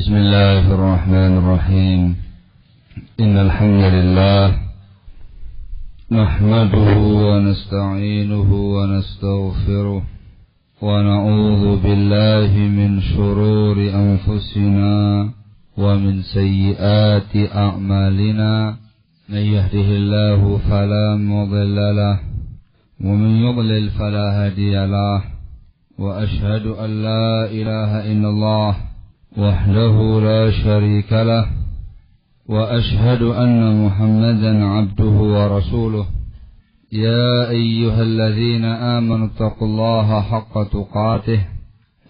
بسم الله الرحمن الرحيم إن الحمد لله نحمده ونستعينه ونستغفره ونعوذ بالله من شرور أنفسنا ومن سيئات أعمالنا من يهده الله فلا مضل له ومن يضلل فلا هادي له وأشهد أن لا إله إلا الله وحده لا شريك له وأشهد أن محمدا عبده ورسوله يا أيها الذين آمنوا اتقوا الله حق تقاته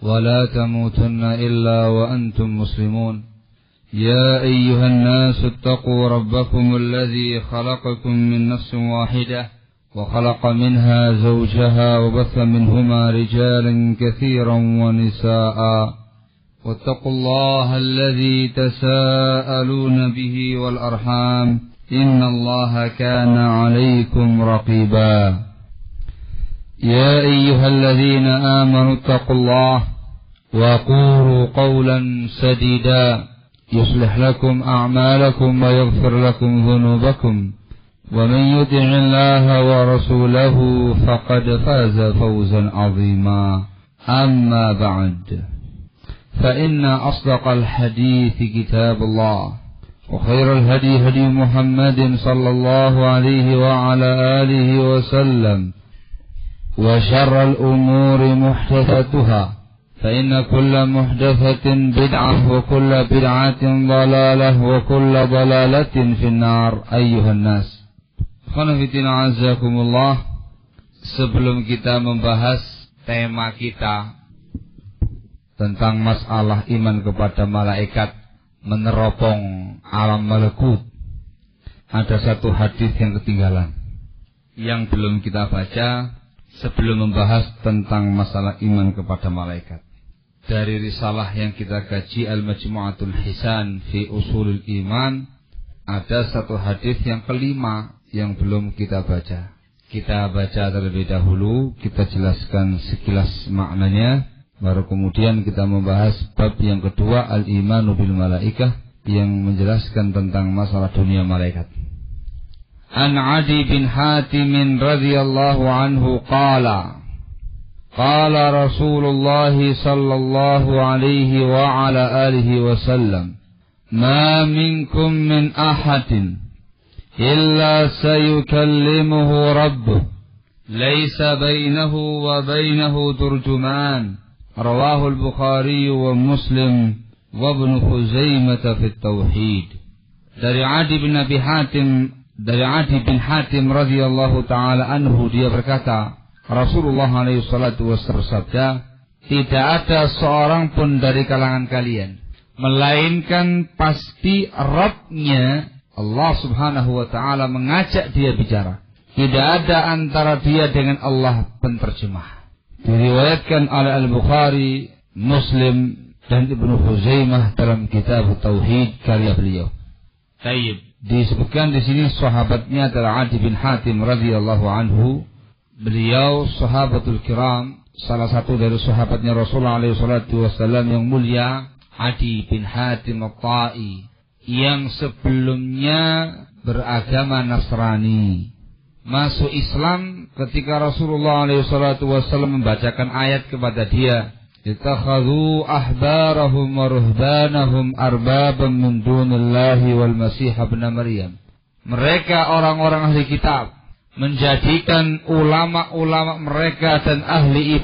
ولا تموتن إلا وأنتم مسلمون يا أيها الناس اتقوا ربكم الذي خلقكم من نفس واحدة وخلق منها زوجها وبث منهما رجالا كثيرا ونساء واتقوا الله الذي تساءلون به والأرحام إن الله كان عليكم رقيبا يا أيها الذين آمنوا اتقوا الله وقولوا قولا سديدا يصلح لكم أعمالكم ويغفر لكم ذنوبكم ومن يطع الله ورسوله فقد فاز فوزا عظيما أما بعد فإن أصدق الحديث كتاب الله وخير الهدي هدي محمد صلى الله عليه وعلى آله وسلم وشر الأمور محدثاتها فإن كل محدثة بدعة وكل بدعة ضلالة وكل ضلالة في النار أيها الناس. Khonafidina azakumullah. Sebelum kita membahas tema kita tentang masalah iman kepada malaikat meneropong alam malakut, ada satu hadis yang ketinggalan yang belum kita baca sebelum membahas tentang masalah iman kepada malaikat. Dari risalah yang kita kaji Al-Majmu'atul Hisan fi Usulul Iman, ada satu hadis yang kelima yang belum kita baca. Kita baca terlebih dahulu, kita jelaskan sekilas maknanya, baru kemudian kita membahas bab yang kedua, Al-Imanu bil Malaikah, yang menjelaskan tentang masalah dunia malaikat. An Adi bin Hatim radhiyallahu anhu qala qala Rasulullah sallallahu alaihi wa ala alihi wasallam ma minkum min ahadin illa sayukallimuhu rabbuh laysa bainahu wa bainahu turjuman rawahu al-Bukhari wa Muslim wa Ibnu Khuzaimah fi at-Tauhid. Dari Adi bin Hatim radhiyallahu taala anhu, dia berkata, Rasulullah alaihi salatu wasallam bersabda, tidak ada seorang pun dari kalangan kalian melainkan pasti Rabb-nya Allah subhanahu wa ta'ala mengajak dia bicara. Tidak ada antara dia dengan Allah penterjemah. Diriwayatkan oleh Al-Bukhari, Muslim, dan Ibnu Khuzaimah dalam kitab Tauhid karya beliau. Tayyib. Disebutkan di sini sahabatnya adalah Adi bin Hatim radhiyallahu anhu. Beliau sahabatul kiram, salah satu dari sahabatnya Rasulullah alaihi salatu wasallam yang mulia, Adi bin Hatim At-Tai, yang sebelumnya beragama Nasrani, masuk Islam ketika Rasulullah SAW membacakan ayat kepada dia, ittakhadhu ahbarahum wa ruhbanahum arbaban min dunillahi wal masih ibn Maryam. Mereka orang-orang ahli kitab menjadikan ulama-ulama mereka dan ahli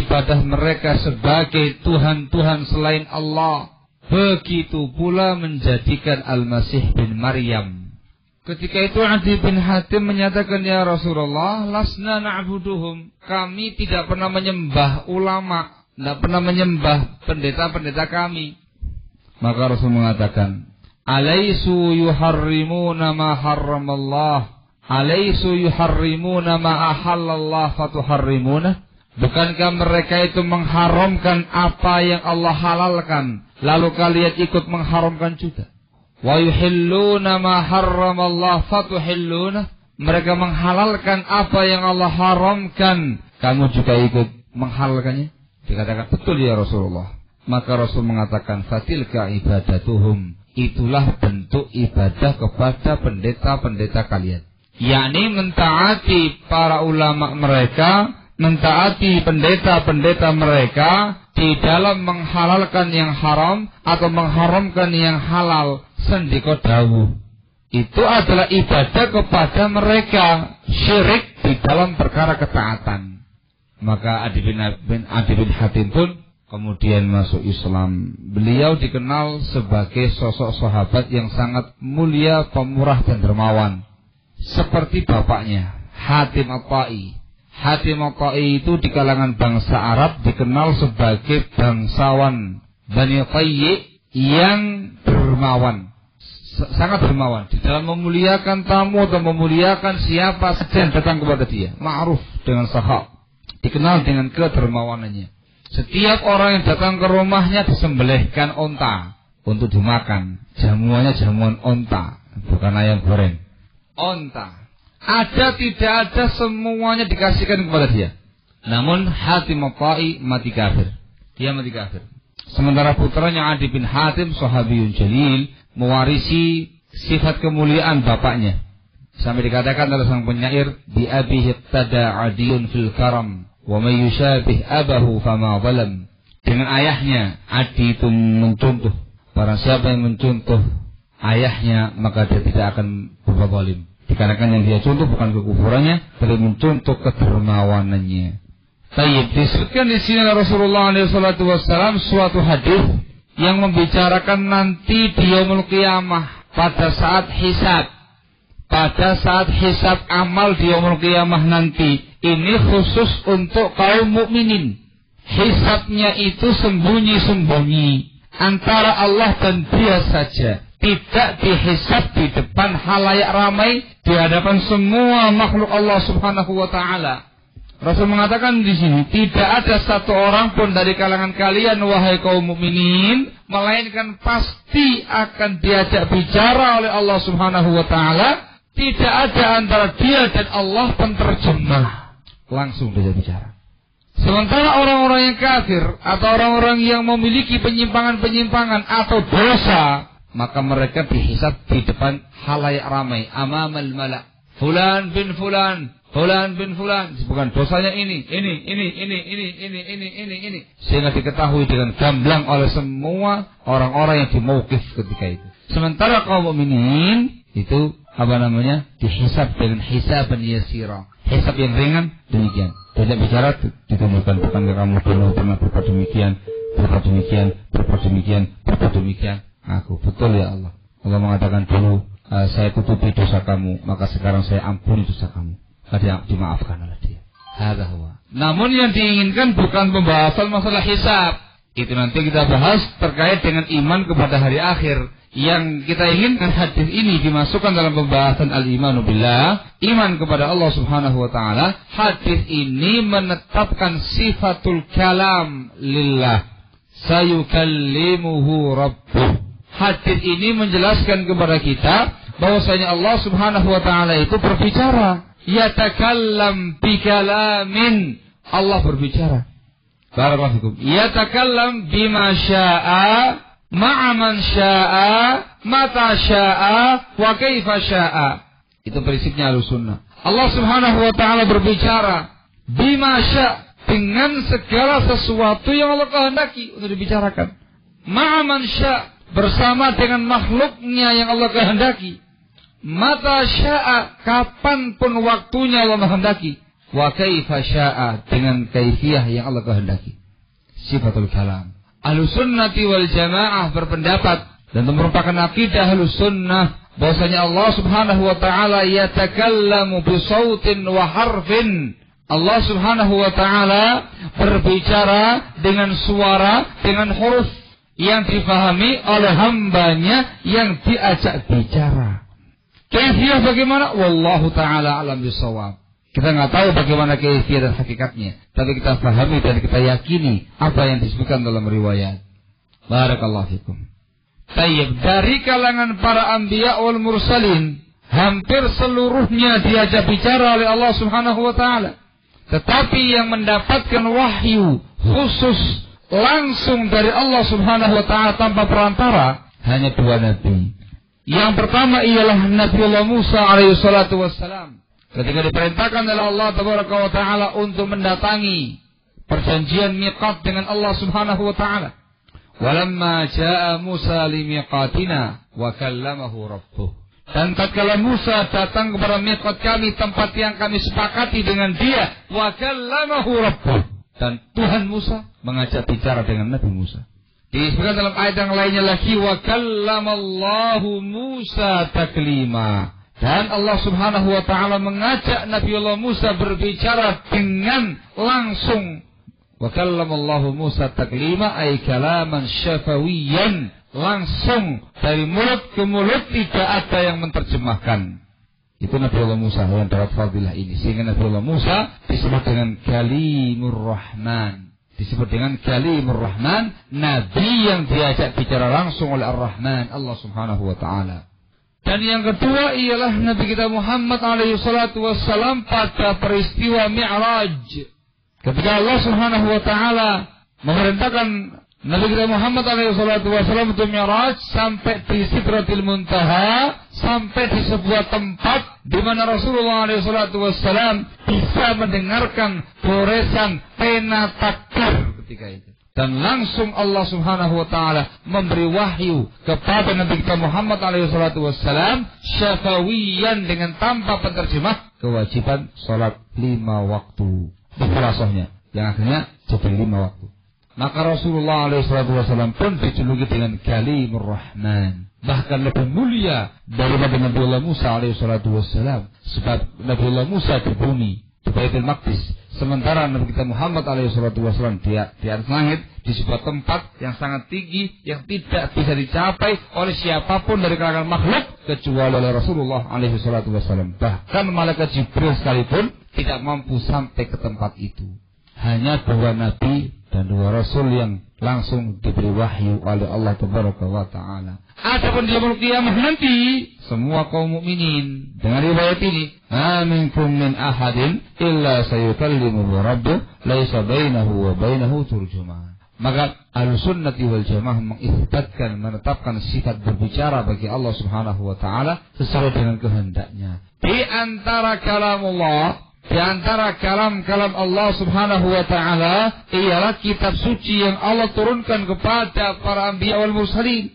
ibadah mereka sebagai Tuhan-Tuhan selain Allah. Begitu pula menjadikan Al-Masih bin Maryam. Ketika itu Adi bin Hatim menyatakan, ya Rasulullah, lasna na'buduhum, kami tidak pernah menyembah ulama, tidak pernah menyembah pendeta-pendeta kami. Maka Rasul mengatakan, alaisu yuharrimuna ma harramallah, alaisu yuharrimuna ma ahallallah fatuharrimuna. Bukankah mereka itu mengharamkan apa yang Allah halalkan, lalu kalian ikut mengharamkan juga? Wa yuhilluna ma harramallah fatuhilluna. Mereka menghalalkan apa yang Allah haramkan, kamu juga ikut menghalalkannya. Dikatakan betul ya Rasulullah. Maka Rasul mengatakan, fatilka ibadatuhum, itulah bentuk ibadah kepada pendeta-pendeta kalian. Yakni mentaati para ulama mereka, mentaati pendeta-pendeta mereka di dalam menghalalkan yang haram atau mengharamkan yang halal. Sendika dawuh, itu adalah ibadah kepada mereka, syirik di dalam perkara ketaatan. Maka Adi bin Hatim pun kemudian masuk Islam. Beliau dikenal sebagai sosok sahabat yang sangat mulia, pemurah dan dermawan, seperti bapaknya Hatim At-Tai. Hatim At-Tai itu di kalangan bangsa Arab dikenal sebagai bangsawan Bani Tayyi yang dermawan, sangat dermawan di dalam memuliakan tamu atau memuliakan siapa saja yang datang kepada dia. Ma'ruf dengan sahab, dikenal dengan kedermawanannya. Setiap orang yang datang ke rumahnya disembelihkan onta untuk dimakan. Jamuannya jamuan onta, bukan ayam goreng. Onta. Ada tidak ada semuanya dikasihkan kepada dia. Namun Hatim At-Tai mati kafir. Dia mati kafir. Sementara putranya Adi bin Hatim, sahabiyun jalil, mewarisi sifat kemuliaan bapaknya. Sampai dikatakan oleh sang penyair, bi abihi tada adiyun fil karam, wa may yushabih abahu fama zalam. Dengan ayahnya Adi itu mencontoh. Barang siapa yang mencontoh ayahnya, maka dia tidak akan berbuat zalim. Dikarenakan yang dia contoh bukan kekufurannya, tapi mencontoh kedermawanannya. Tayyib, disebutkan di sini Rasulullah SAW suatu hadis yang membicarakan nanti di yaumul qiyamah, pada saat hisab. Pada saat hisab amal di yaumul qiyamah nanti, ini khusus untuk kaum mukminin. Hisabnya itu sembunyi-sembunyi antara Allah dan dia saja. Tidak dihisab di depan halayak ramai, di hadapan semua makhluk Allah Subhanahu wa Ta'ala. Rasul mengatakan di sini, tidak ada satu orang pun dari kalangan kalian wahai kaum mukminin, melainkan pasti akan diajak bicara oleh Allah Subhanahu wa Ta'ala. Tidak ada antara dia dan Allah penterjemah, langsung diajak bicara. Sementara orang-orang yang kafir atau orang-orang yang memiliki penyimpangan-penyimpangan atau dosa, maka mereka dihisab di depan halayak ramai, amamal malak. Fulan bin fulan, fulan bin fulan, bukan dosanya ini, sehingga diketahui dengan gamblang oleh semua orang-orang yang di mauqif ketika itu. Sementara kaum mukminin itu dihisab dengan hisaban yasira, hisab yang ringan. Demikian tidak bicara ditemukan, bukankah kamu dulu pernah berbuat demikian, berbuat demikian, berbuat demikian, berbuat demikian. Aku betul ya Allah. Allah mengatakan dulu saya tutupi dosa kamu, maka sekarang saya ampuni dosa kamu. Maka dimaafkan oleh dia. Hadza huwa. Namun yang diinginkan bukan pembahasan masalah hisab. Itu nanti kita bahas terkait dengan iman kepada hari akhir. Yang kita inginkan hadis ini dimasukkan dalam pembahasan al-imanu billah, iman kepada Allah Subhanahu wa Ta'ala. Hadis ini menetapkan sifatul kalam lillah, sayukallimuhu rabbuh. Hadis ini menjelaskan kepada kita bahwasanya Allah Subhanahu wa Ta'ala itu berbicara. Yatakallam bikalamin, Allah berbicara. Barakallahu fikum. Yatakallam bima syaa, ma'a man syaa, mata syaa, wa kaifa syaa. Itu prinsipnya Ahlussunnah. Allah Subhanahu wa Ta'ala berbicara bima syaa, dengan segala sesuatu yang Allah kehendaki untuk dibicarakan. Ma'a man syaa, bersama dengan makhluknya yang Allah kehendaki. Mata syaa, kapanpun waktunya Allah menghendaki. Wa kaifa syaa, dengan kaifiyah yang Allah kehendaki. Sifatul kalam. Ahlussunnati wal jamaah berpendapat dan merupakan akidah Ahlussunnah bahwasanya Allah Subhanahu wa Ta'ala yatakallamu bisautin wa harfin. Allah Subhanahu wa Ta'ala berbicara dengan suara, dengan huruf yang difahami oleh hambanya yang diajak bicara. Kaifiyah bagaimana? Wallahu ta'ala alam bisawab. Kita nggak tahu bagaimana kaifiyah dan hakikatnya, tapi kita pahami dan kita yakini apa yang disebutkan dalam riwayat. Barakallahu fikum. Tayyib, dari kalangan para anbiya wal mursalin, hampir seluruhnya diajak bicara oleh Allah Subhanahu wa Ta'ala. Tetapi yang mendapatkan wahyu khusus langsung dari Allah Subhanahu wa taala tanpa perantara hanya 2 nabi. Yang pertama ialah Nabiullah Musa alaihi salatu wassalam. Ketika diperintahkan oleh Allah tabaraka wa taala untuk mendatangi perjanjian miqat dengan Allah Subhanahu wa taala. Walamma jaa Musa limiqatina wa kallamahu rabbuh. Dan tatkala Musa datang kepada miqat kami, tempat yang kami sepakati dengan dia, wa kallamahu rabbuh. Dan Tuhan Musa mengajak bicara dengan Nabi Musa. Disebutkan dalam ayat yang lainnya lagi, wa kallamallahu Musa taklima. Dan Allah Subhanahu wa taala mengajak Nabiullah Musa berbicara dengan langsung. Wa kallamallahu Musa taklima ay kalaman syafawiyan, langsung dari mulut ke mulut, tidak ada yang menerjemahkan. Itu Nabiullah Musa yang dapat fadilah ini. Sehingga Nabiullah Musa disebut dengan Kalimur Rahman. Disebut dengan Kalimur Rahman, Nabi yang diajak bicara langsung oleh Ar-Rahman, Allah Subhanahu wa ta'ala. Dan yang kedua ialah Nabi kita Muhammad alaihi salatu wassalam pada peristiwa Mi'raj. Ketika Allah Subhanahu wa ta'ala memerintahkan Nabi kita Muhammad alaihi salatu wassalam untuk Mi'raj sampai di Sidratil Muntaha, sampai di sebuah tempat di mana Rasulullah alaihi salatu wassalam bisa mendengarkan goresan pena takbir ketika itu. Dan langsung Allah Subhanahu wa taala memberi wahyu kepada Nabi kita Muhammad alaihi salatu wassalam syafawiyan, dengan tanpa penterjemah, kewajiban salat 5 waktu. Di khulasohnya yang akhirnya jadi 5 waktu. Maka Rasulullah alaihi salatu wassalam pun dijuluki dengan Kalimur Rahman, bahkan lebih mulia daripada Nabiullah Musa alaihi salatu wassalam. Sebab Nabiullah Musa di bumi, di Baitul Maqdis, sementara Nabi kita Muhammad alaihi salatu wassalam di atas langit, di sebuah tempat yang sangat tinggi, yang tidak bisa dicapai oleh siapapun dari kalangan makhluk kecuali oleh Rasulullah alaihi salatu wassalam. Bahkan malaikat Jibril sekalipun tidak mampu sampai ke tempat itu. Hanya 2 nabi dan 2 rasul yang langsung diberi wahyu oleh Allah Tabaraka wa taala. Adapun di yaumul qiyamah nanti, semua kaum mukminin dengan riwayat ini, "Aminkum min ahadin illa sayukallimuhu rabbuh laisa bainahu wa bainahu turjuman." Maka Ahlussunnati wal Jamaah mengisbatkan, menetapkan sifat berbicara bagi Allah Subhanahu wa taala sesuai dengan kehendaknya. Di antara kalamullah, di antara kalam-kalam Allah Subhanahu wa ta'ala ialah kitab suci yang Allah turunkan kepada para anbiya wal mursalin.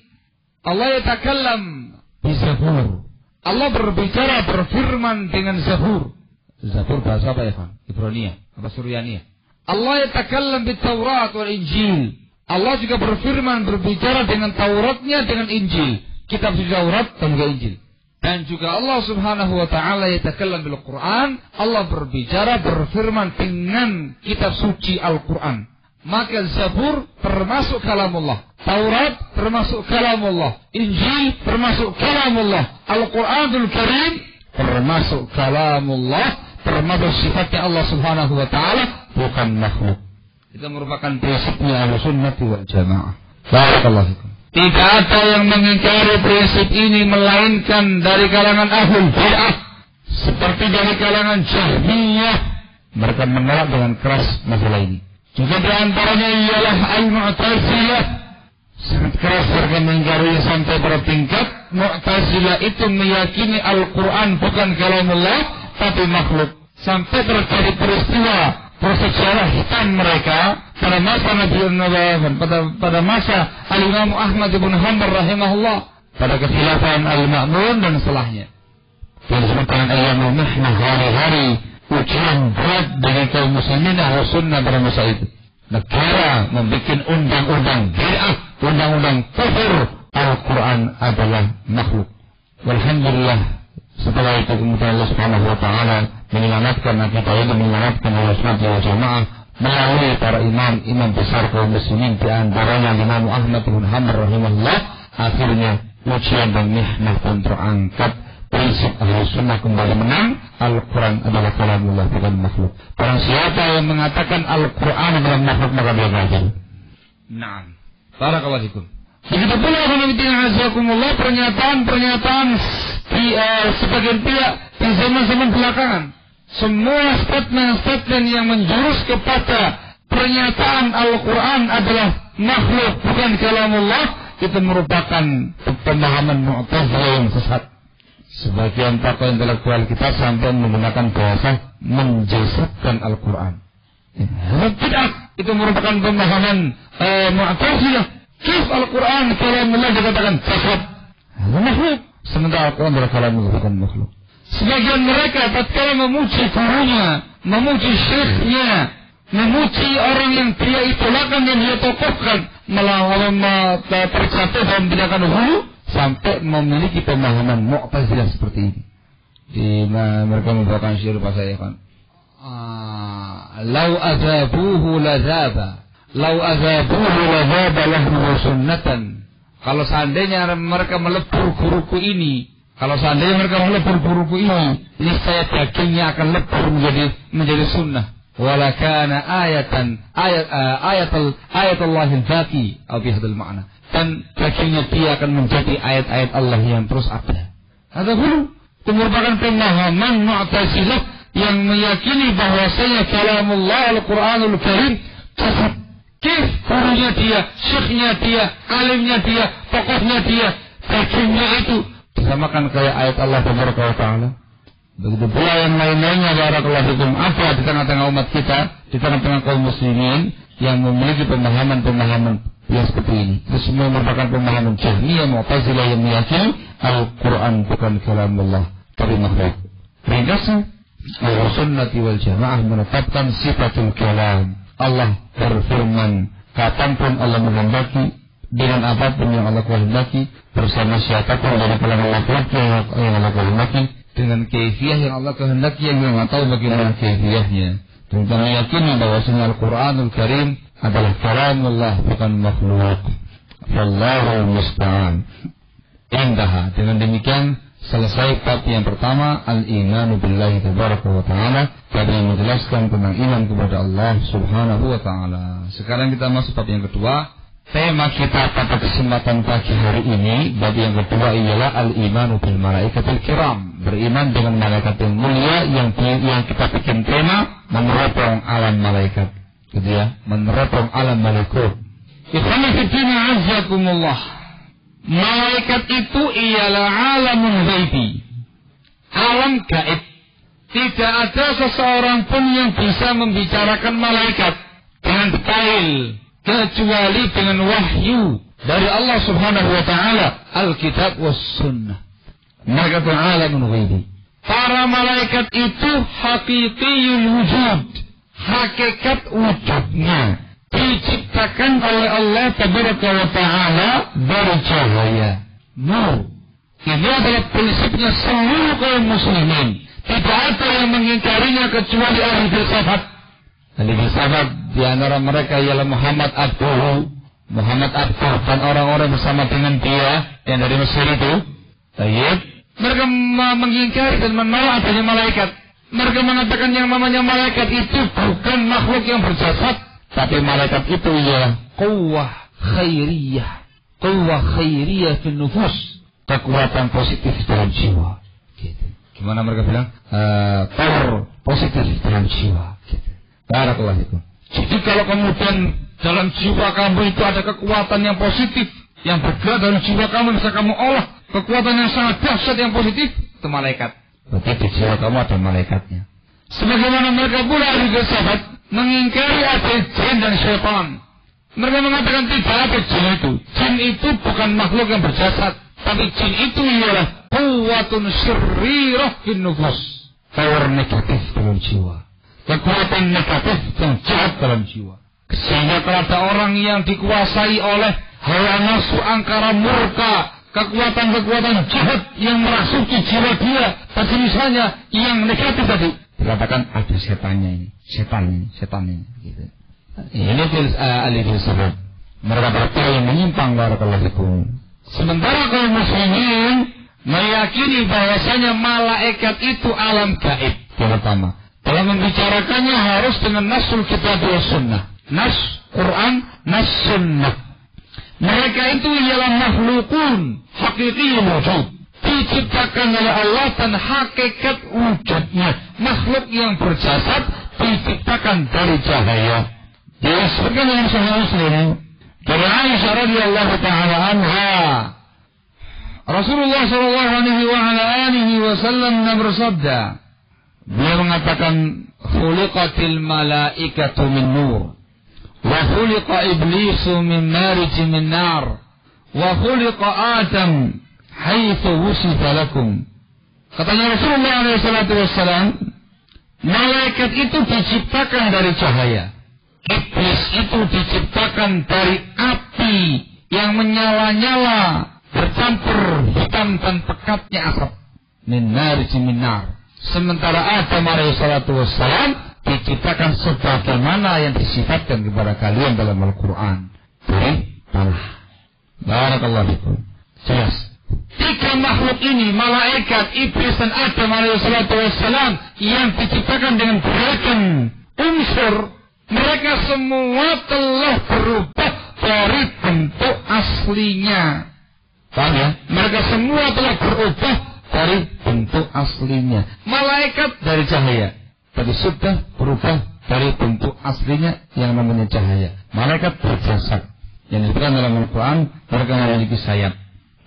Allah yatakallam bizabur. Allah berbicara, berfirman dengan Zabur. Zabur bahasa apa ya, Pak? Ibrania, apa Suryaniyah? Allah yatakallam bit-Taurat wal Injil. Allah juga berfirman, berbicara dengan Tauratnya, dengan Injil. Kitab suci Taurat dan juga Injil. Dan juga Allah Subhanahu wa ta'ala yatakallam bil Quran. Allah berbicara, berfirman dengan kitab suci Al-Quran. Maka Zabur termasuk kalamullah, Taurat termasuk kalamullah, Injil termasuk kalamullah, Al-Quranul Karim termasuk kalamullah, termasuk sifatnya Allah Subhanahu wa ta'ala, bukan makhluk. Itu merupakan prinsipnya Ahlussunnati wal Jamaah. Barakallahu fikum. Tidak ada yang mengingkari prinsip ini melainkan dari kalangan ahlul bid'ah, seperti dari kalangan Jahmiyah. Mereka menolak dengan keras masalah ini. Juga di antaranya ialah Al-Mu'tazilah. Sangat keras mereka mengingkari sampai pada tingkat Mu'tazilah itu meyakini Al-Quran bukan kalamullah tapi makhluk. Sampai terjadi peristiwa persejarah hitam mereka pada masa Nabi pada masa Al-Imam Ahmad bin Hanbal rahimahullah, pada kekhilafan Al-Ma'mun dan setelahnya. Yang disebutkan ayyamul mihnah, hari-hari ujian berat dari kaum muslimin Ahlus Sunnah pada masa itu. Negara membuat undang-undang bid'ah, undang-undang kufur, Al-Quran adalah makhluk. Walhamdulillah, setelah itu kemudian Allah Subhanahu wa ta'ala menyelamatkan akidah ini, menyelamatkan Ahlussunnah wal Jamaah melalui para imam besar kaum muslimin, di antaranya Imam Ahmad bin Hanbal rahimahullah. Akhirnya ujian dan mihnah pun terangkat, prinsip Ahlussunnah kembali menang. Al-Quran adalah kalamullah bukan makhluk. Barang siapa yang mengatakan Al-Quran adalah makhluk maka dia kafir. Naam. Barakallahu fikum. Begitu pula azakumullah pernyataan di sebagian pihak di zaman-zaman belakangan. Semua statement yang menjurus kepada pernyataan Al-Quran adalah makhluk bukan kalamullah, itu merupakan pemahaman Mu'tazilah yang sesat. Sebagian tokoh intelektual kita sampai menggunakan bahasa menjasadkan Al-Quran. Tidak, itu merupakan pemahaman Mu'tazilah. Kif Al-Quran kalamullah dikatakan jasad, makhluk, sementara Al-Quran adalah kalamullah bukan makhluk. Sebagian mereka tatkala memuji gurunya, memuji syekhnya, memuji orang yang dia idolakan, yang dia tokohkan, melawan terjatuh dalam tindakan hulu, sampai memiliki pemahaman Mu'tazilah seperti ini. Mereka membawakan syair pas saya kan. Lau azabuhu lazaba, lau azabuhu lazaba lahu sunnatan. Kalau seandainya mereka melebur guruku ini, kalau seandainya mereka melebur guruku ini, niscaya dagingnya akan lebur menjadi sunnah. Walakana ayatullahil baqi atau bihadil makna, dan dagingnya dia akan menjadi ayat-ayat Allah yang terus ada. Ada dulu itu merupakan pemahaman Mu'tazilah yang meyakini bahwasanya kalamullah Al-Quranul Karim jasad. Kif gurunya dia, syekhnya dia, alimnya dia, tokohnya dia, dagingnya itu disamakan kayak ayat Allah Taala. Begitu pula yang lain-lainnya barakallahu fikum ada di tengah-tengah umat kita, di tengah-tengah kaum muslimin yang memiliki pemahaman yang seperti ini. Itu semua merupakan pemahaman Jahmiyah, Mu'tazilah yang meyakini Al-Quran bukan kalamullah, tapi makhluk. Ringkasnya, Al-Sunnati wal Jamaah menetapkan sifatul kalam. Allah berfirman kapanpun Allah menghendaki, dengan apapun yang Allah kehendaki, bersama siapapun dari kalangan makhluk yang Allah kehendaki, dengan kaifiyah yang Allah kehendaki yang tidak tahu bagaimana kaifiyahnya. Dan kita meyakini bahwasanya Al-Quranul Karim adalah kalamullah bukan makhluk. Wallahul musta'an. Indah. Dengan demikian selesai bab yang pertama, al-imanu billahi tabaraka wa ta'ala, tadi yang menjelaskan tentang iman kepada Allah subhanahu wa ta'ala. Sekarang kita masuk bab yang kedua. Tema kita pada kesempatan pagi hari ini, bab yang kedua ialah al-imanu bil malaikatil kiram, beriman dengan malaikat yang mulia yang kita bikin tema meneropong alam malaikat, gitu ya, meneropong alam malakut. Ikhwani fillah azzakumullah. Malaikat itu ialah alamun ghaibi, alam gaib. Tidak ada seseorang pun yang bisa membicarakan malaikat dengan detail kecuali dengan wahyu dari Allah subhanahu wa ta'ala, Alkitab was sunnah. Mereka itu alamun ghaibi. Para malaikat itu hakikiyul wujud, hakikat wujudnya diciptakan oleh Allah tabaraka wa ta'ala dari cahaya nur. Ini adalah prinsipnya seluruh kaum muslimin. Tidak ada yang mengingkarinya kecuali ahli filsafat. Ahli filsafat di antara mereka ialah Muhammad Abduh dan orang-orang bersama dengan dia yang dari Mesir itu. Baik. Mereka mengingkari dan menolak adanya malaikat. Mereka mengatakan yang namanya malaikat itu bukan makhluk yang berjasad, tapi malaikat itu ialah quwwah khairiyah fil nufus, kekuatan positif dalam jiwa. Gitu. Gimana mereka bilang? Power positif dalam jiwa. Gitu. Barakallahu fikum. Jadi kalau kemudian dalam jiwa kamu itu ada kekuatan yang positif, yang bergerak dalam jiwa kamu, bisa kamu olah kekuatan yang sangat dahsyat yang positif, itu malaikat. Berarti di jiwa kamu ada malaikatnya. Sebagaimana mereka pula ahli filsafat mengingkari ada jin dan syaitan. Mereka mengatakan tidak ada jin itu. Jin itu bukan makhluk yang berjasad, tapi jin itu ialah quwwatun syirrirah fin nufus, power negatif dalam jiwa, kekuatan negatif yang jahat dalam jiwa. Sehingga kalau ada orang yang dikuasai oleh hawa nafsu, angkara murka, kekuatan-kekuatan jahat yang merasuki jiwa dia, tadi misalnya yang negatif tadi, dikatakan ada setannya ini, setan ini, gitu. Ini ahli filsafat. Mereka berkata yang menyimpang barakallahu fikum. Sementara kaum muslimin meyakini bahwasanya malaikat itu alam gaib. Yang pertama, dalam membicarakannya harus dengan nasul kitab wa sunnah. Nas Quran, nas sunnah. Mereka itu ialah makhlukun hakiki wujud, diciptakan oleh Allah dan hakikat wujudnya. Makhluk yang berjasad diciptakan dari cahaya. Disebutkan dalam Sahih Muslim dari Aisyah radhiyallahu taala anha, Rasulullah sallallahu alaihi wasallam bersabda, beliau mengatakan, khuliqatil malaikatu min nur wa khuliqa iblisu min marijin min nar wa khuliqa Adam haitsu wusifa lakum. Katanya Rasulullah SAW, malaikat itu diciptakan dari cahaya, iblis itu diciptakan dari api yang menyala-nyala bercampur hitam dan pekatnya asap, min marijin min nar. Sementara Adam alaihissalam diciptakan sebagaimana yang disifatkan kepada kalian dalam Al-Quran, dari tanah. Barakallahu fikum. Jelas. Tiga makhluk ini, malaikat, iblis dan Adam alaihissalam, yang diciptakan dengan beragam unsur, mereka semua telah berubah dari bentuk aslinya. Paham ya? Mereka semua telah berubah dari bentuk aslinya. Malaikat dari cahaya, tadi sudah berubah dari bentuk aslinya yang namanya cahaya. Malaikat berjasad, yang disebutkan dalam Al-Quran, mereka memiliki sayap.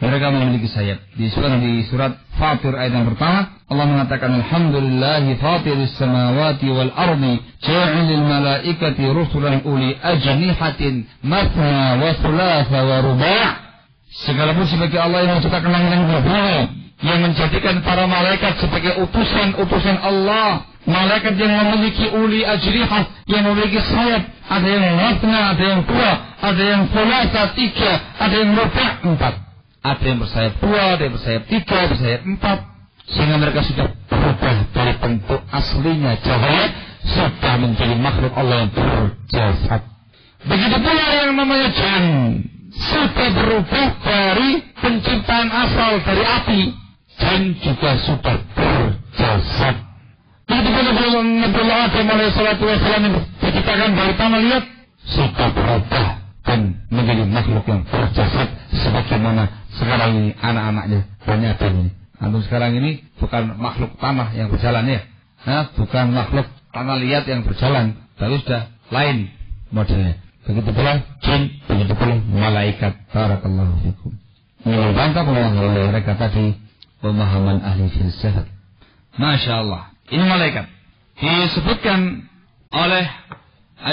Mereka memiliki sayap. Disebutkan di surat Fatir ayat yang pertama, Allah mengatakan, Alhamdulillahi fatiris samawati wal ardi, ja'ilil malaikati rusulan uli ajnihatin, mathna wa thulatha wa ruba'. Segala puji bagi Allah yang menciptakan langit dan bumi, yang menjadikan para malaikat sebagai utusan-utusan Allah. Malaikat yang memiliki uli ajrihah, yang memiliki sayap. Ada yang mathna, ada yang dua, ada yang thulatha, tiga, ada yang ruba', empat. Ada yang bersayap dua, ada yang bersayap tiga, bersayap empat. Sehingga mereka sudah berubah dari bentuk aslinya cahaya, sudah menjadi makhluk Allah yang berjasad. Begitu pula yang namanya jin, sudah berubah dari penciptaan asal dari api. Jin juga sudah berjasad. Begitu pula Nabi Adam alaihissalam yang diciptakan dari tanah liat, sudah berubah dan menjadi makhluk yang berjasad, sebagaimana sekarang ini anak-anaknya banyak ini. Antum sekarang ini bukan makhluk tanah yang berjalan ya, bukan makhluk tanah liat yang berjalan, tapi sudah lain modelnya. Begitu pula jin, begitu pula malaikat. Barakallahu fikum. Ini bantah oleh mereka tadi pemahaman ahli filsafat. Masya Allah. Ini malaikat disebutkan oleh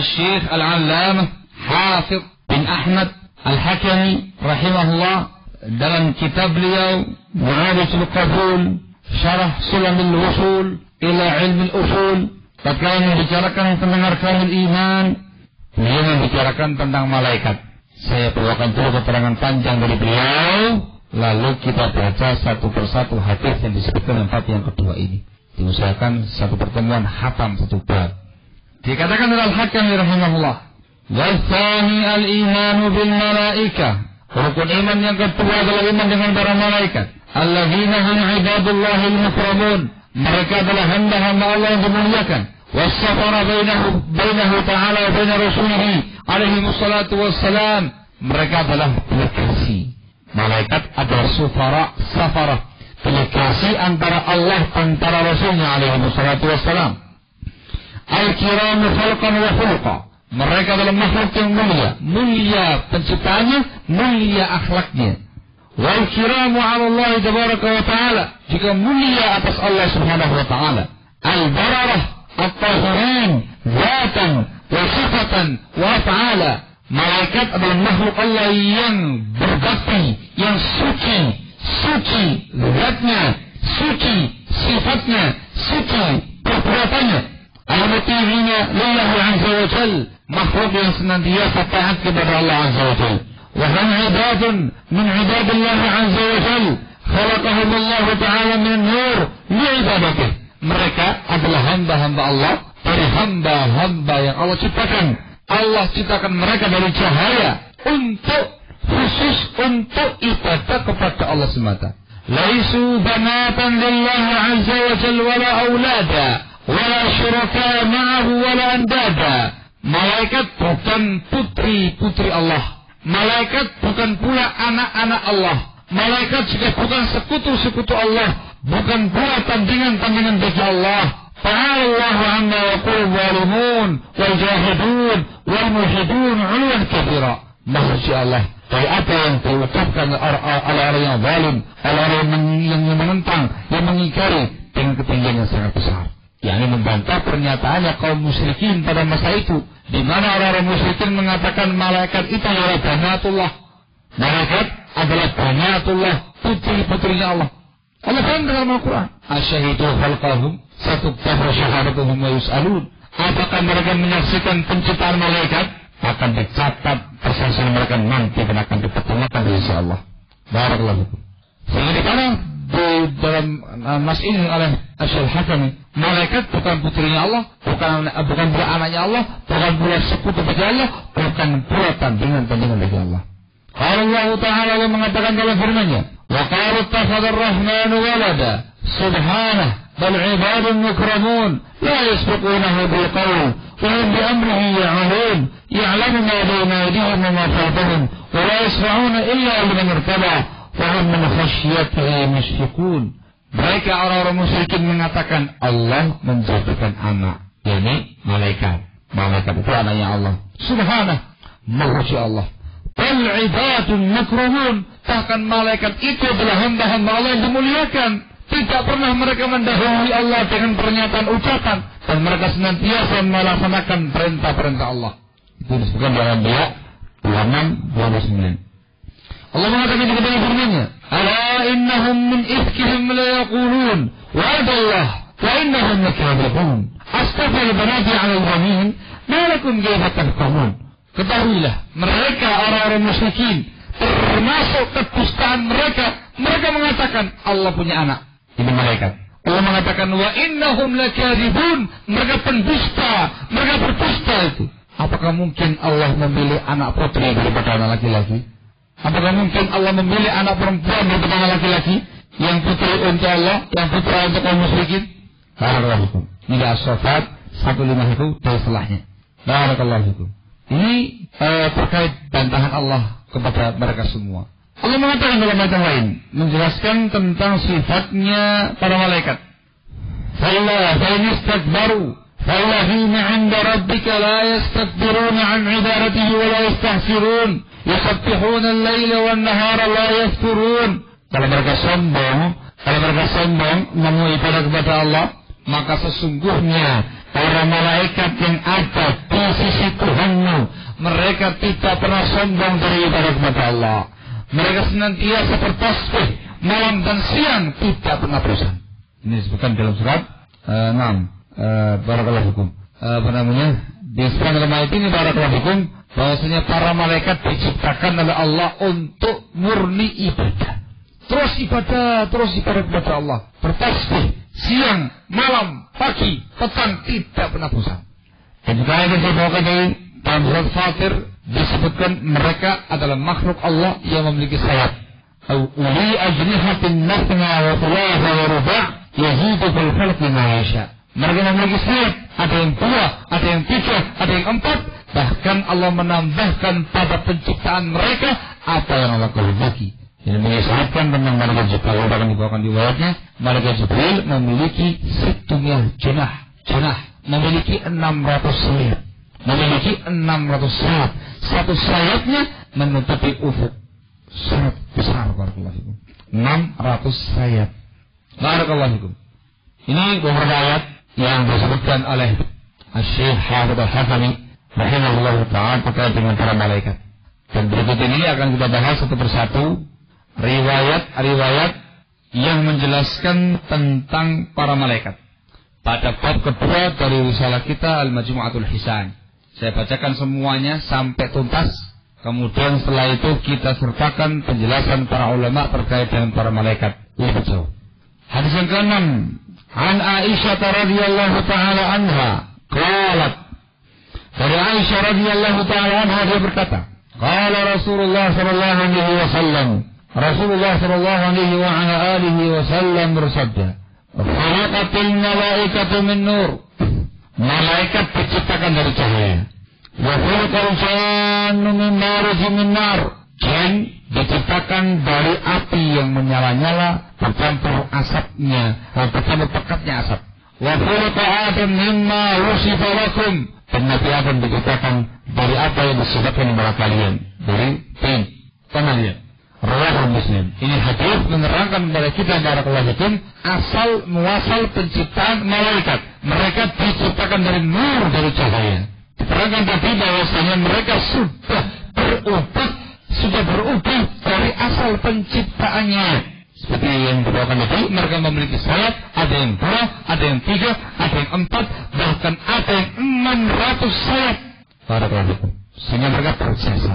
Syekh Al-Allamah Hafidh bin Ahmad Al-Hakami rahimahullah dalam kitab beliau Mu'adhatul Qabul Syarah Sulamil Wusul ila Ilmil Usul. Tatkala membicarakan tentang arkanul iman, beliau membicarakan tentang malaikat. Saya bawakan dulu keterangan panjang dari beliau, lalu kita baca satu persatu hadis yang disebutkan dalam bab yang kedua ini. Diusahakan satu pertemuan hatam satu bab. Dikatakan oleh Al-Hakami rahimahullah, wa tsani al-imanu bil malaikah. Rukun iman yang kedua adalah iman dengan para malaikat. Alladzina hum ibadullahil mukramun. Mereka adalah hamba-hamba Allah yang dimuliakan. Wassafara bainahu ta'ala wa baina rasulihi alaihi wassalatu wassalam. Mereka adalah delegasi. Malaikat adalah safara, delegasi antara Allah dan para rasulnya alaihi wassalatu wassalam. Al-kiramu khalqan wa khuluqa. Mereka adalah makhluk yang mulia penciptaannya, mulia akhlaknya. Wal kiramu 'ala Allah tabaraka wa ta'ala, juga mulia atas Allah subhanahu wa ta'ala. Al bararah, at-tahirin, zatan, wa sifatan, wa ta'ala. Malaikat adalah makhluk Allah yang berbakti, yang suci zatnya, suci sifatnya, suci perbuatannya. Al-muti'ina lillahi azza wa jal, makhluk yang senantiasa taat kepada Allah azza wa jal. Wa hum ibadun min ibadillah azza wa jal, khalaqahum Allah ta'ala min nur li'ibadatih. Mereka adalah hamba-hamba Allah, dari hamba-hamba yang Allah ciptakan. Allah ciptakan mereka dari cahaya khusus untuk ibadah kepada Allah semata. Laisu banatan lillahi azza wa jal wala aulada wala syuraka ma'ahu wala andada. Malaikat bukan putri-putri Allah. Malaikat bukan pula anak-anak Allah. Malaikat juga bukan sekutu-sekutu Allah. Bukan pula tandingan-tandingan bagi Allah. Ta'ala Allahu amma yaqulu zalimun wal jahidun wal muhidun 'uluwan kabira. Maha suci Allah dari apa yang diucapkan oleh orang yang zalim, orang yang menentang, yang mengingkari dengan ketinggian yang sangat besar. Yang membantah pernyataannya kaum musyrikin pada masa itu, di mana orang-orang musyrikin mengatakan malaikat itu adalah banatullah. Malaikat adalah banatullah, putri-putrinya Allah. Allah firman dalam Al-Quran, asyahidu khalqahum satubtahu syahadatuhum wa yus'alun. Apakah mereka menyaksikan penciptaan malaikat? Akan dicatat persaksian mereka nanti dan akan dipertanyakan di sisi Allah. Barakallahu fikum. Sehingga dikatakan di dalam nas ini oleh Asy-Hakami, malaikat bukan putrinya Allah, bukan pula anaknya Allah, bukan pula sekutu bagi Allah, bukan pula tandingan-tandingan bagi Allah. Kalau Allah Ta'ala mengatakan dalam firman-Nya, wa qalu ittakhadha ar-rahmanu walada subhanahu bal 'ibadun mukramun la yasbiqunahu bil qawl wa hum bi amrihi ya'malun ya'lamu ma bayna aydihim wa ma khalfahum wa la yasma'una illa liman irtada wa hum min khashyatihi mushfiqun. Mereka orang-orang musyrikin mengatakan Allah menjadikan anak, yakni malaikat. Malaikat itu anaknya Allah. Subhanahu, maha suci Allah. Bal 'ibadun mukramun, bahkan malaikat itu adalah hamba-hamba Allah yang dimuliakan. Tidak pernah mereka mendahului Allah dengan pernyataan ucapan, dan mereka senantiasa melaksanakan perintah-perintah Allah. Itu disebutkan dalam Anbiya 26-29. Allah mengatakan di dalam firman-Nya, ala innahum min ifkihim la yaqulun wa'adallah wa innahum lakadzibun astafal banati 'ala al-ghamin ma lakum kayfa tahkumun. Ketahuilah, mereka orang-orang musyrikin, termasuk kedustaan mereka mengatakan Allah punya anak. Ini malaikat. Allah mengatakan wa innahum lakadzibun, mereka pendusta, mereka berdusta itu. Apakah mungkin Allah memilih anak putri daripada anak laki-laki? Apakah mungkin Allah memilih anak perempuan daripada anak laki-laki? Yang putri untuk Allah, yang putra untuk kaum musyrikin? Barakallahu fikum. Ini As-Saffat 150 itu dari selahnya. Barakallahu fikum. Ini terkait bantahan Allah kepada mereka semua. Allah mengatakan dalam ayat lain, menjelaskan tentang sifatnya para malaikat. فَإِنْ اسْتَكْبَرُوا فَالَّذِينَ عِنْدَ رَبِّكَ لَا يَسْتَكْبِرُونَ عَنْ عِبَادَتِهِ وَلَا يَسْتَحْسِرُونَ يُسَبِّحُونَ اللَّيْلَ وَالنَّهَارَ لَا يَفْتُرُونَ. Kalau mereka sombong mau ibadah kepada Allah, maka sesungguhnya para malaikat yang ada di sisi Tuhanmu, mereka tidak pernah sombong dari ibadah kepada Allah. Mereka senantiasa bertasbih malam dan siang, tidak pernah bosan. Ini disebutkan dalam surat 6. Barakallahu fikum. Disebutkan dalam ayat ini barakallahu fikum, bahwasanya para malaikat diciptakan oleh Allah untuk murni ibadah. Terus ibadah kepada Allah. Bertasbih siang, malam, pagi, petang, tidak pernah bosan. Dan juga yang disebutkan dalam surat Fatir disebutkan mereka adalah makhluk Allah yang memiliki sayap. Uli ajnihatin mathna wa thulatha wa ruba' yazidu fil khalqi ma yasha. Mereka memiliki sayap, ada yang 2, ada yang 3, ada yang 4. Bahkan Allah menambahkan pada penciptaan mereka apa yang Allah kehendaki. Ini mengisahkan tentang malaikat Jibril, akan dibawakan di ayatnya. Malaikat Jibril memiliki situmil junah, memiliki 600 sayap. Memiliki 600 sayap. Satu sayapnya menutupi ufuk. Sangat besar, barakallahu fikum. 600 sayap. Barakallahu fikum. Ini beberapa ayat yang disebutkan oleh Syekh Hafidz Al-Hakami rahimahullah ta'ala terkait dengan para malaikat. Dan berikut ini akan kita bahas satu persatu riwayat yang menjelaskan tentang para malaikat. Pada bab kedua dari risalah kita Al-Majmu'atul Hisan. Saya bacakan semuanya sampai tuntas. Kemudian setelah itu kita sertakan penjelasan para ulama terkait dengan para malaikat. Lebih jauh. Hadis yang ke-6. An Aisyah radhiyallahu ta'ala anha qalat. Dari Aisyah radhiyallahu ta'ala anha dia berkata, qala Rasulullah sallallahu alaihi wasallam. Rasulullah sallallahu alaihi wa ala alihi wasallam bersabda, "Khalaqatil malaikatu min nur." Malaikat diciptakan dari cahaya. Wa khalaqal jannu min marijin min nar. Jin diciptakan dari api yang menyala-nyala bercampur asapnya, bercampur pekatnya asap. wa khalaqa Adam mimma wusifa lakum, dan Nabi Adam diciptakan dari apa yang disebutkan kepada kalian, dari tin. Lihat, riwayat Muslim. Ini hadis menerangkan kepada kita barakallahu fikum asal muasal penciptaan malaikat. Mereka diciptakan dari nur, dari cahaya. Diterangkan tadi bahwasanya mereka sudah berubah dari asal penciptaannya. Seperti yang dibawakan tadi, mereka memiliki sayap, ada yang 2, ada yang 3, ada yang 4, bahkan ada yang 600 sayap. Barakallahu fikum. Sehingga mereka berjasa.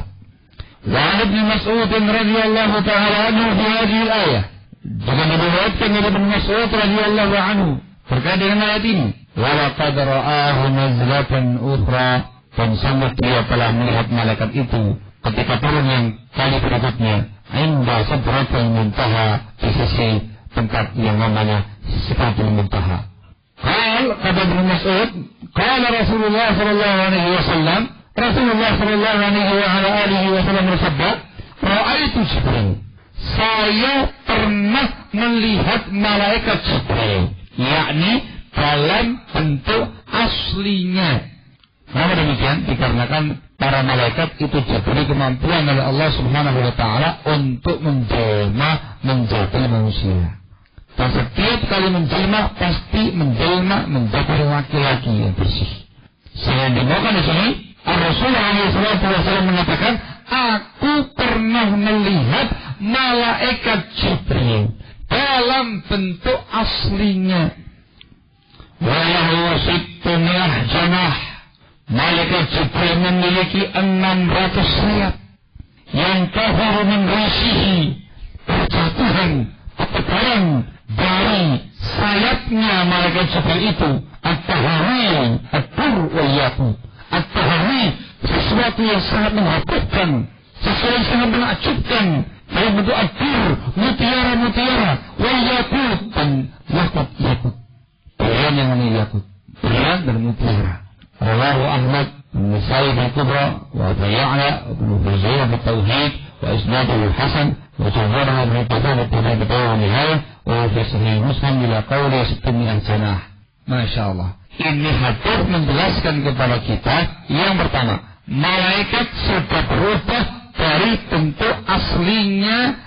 Wa Ibnu Mas'ud radhiyallahu ta'ala anhu fi hadhihi al-ayah. Juga diriwayatkan dari Ibnu Mas'ud radhiyallahu anhu terkait dengan ayat ini. Wa laqad ra'ahu nazlatan ukhra, dan sungguh dia telah melihat malaikat itu ketika turun yang kali berikutnya, inda sidratil muntaha, di sisi tempat yang namanya sidratul muntaha. Kata Ibnu Mas'ud, qala Rasulullah sallallahu alaihi wasallam, Rasulullah sallallahu alaihi wasallam bersabda, ra'aitu Jibril, saya pernah melihat malaikat Jibril, yakni dalam bentuk aslinya. Kenapa demikian? Dikarenakan para malaikat itu diberi kemampuan oleh Allah Subhanahu wa taala untuk menjelma menjadi manusia. Dan setiap kali menjelma pasti menjelma menjadi laki-laki yang bersih. Sehingga dibawakan di sini Rasulullah SAW mengatakan, aku pernah melihat malaikat Jibril dalam bentuk aslinya. Walahu sittuna janah. Malaikat Jibril memiliki 600 sayap yang tahuru min risihi, berjatuhan ketebalan dari sayapnya malaikat Jibril itu at-tahari at-tur wal yaqut. At-tahari, sesuatu yang sangat menghapuskan, sesuatu yang sangat menakjubkan, dalam bentuk at-tur, mutiara-mutiara, wal yaqut, dan yakut. Berlian yang namanya yakut, berlian dan mutiara. Rawahu Ahmad, An-Nasai bil-Kubra, wa Abu Ya'la, Ibnu Huzaimah bil-Tauhid, wa isnaduhu Hasan, wa Jawwarah Ibnu Qudamah bil-Bidayah wa Nihayah, wa fi Sahih Muslim ila qawli 600 janah. Masya Allah. Ini hadis menjelaskan kepada kita yang pertama, malaikat sudah berubah dari bentuk aslinya,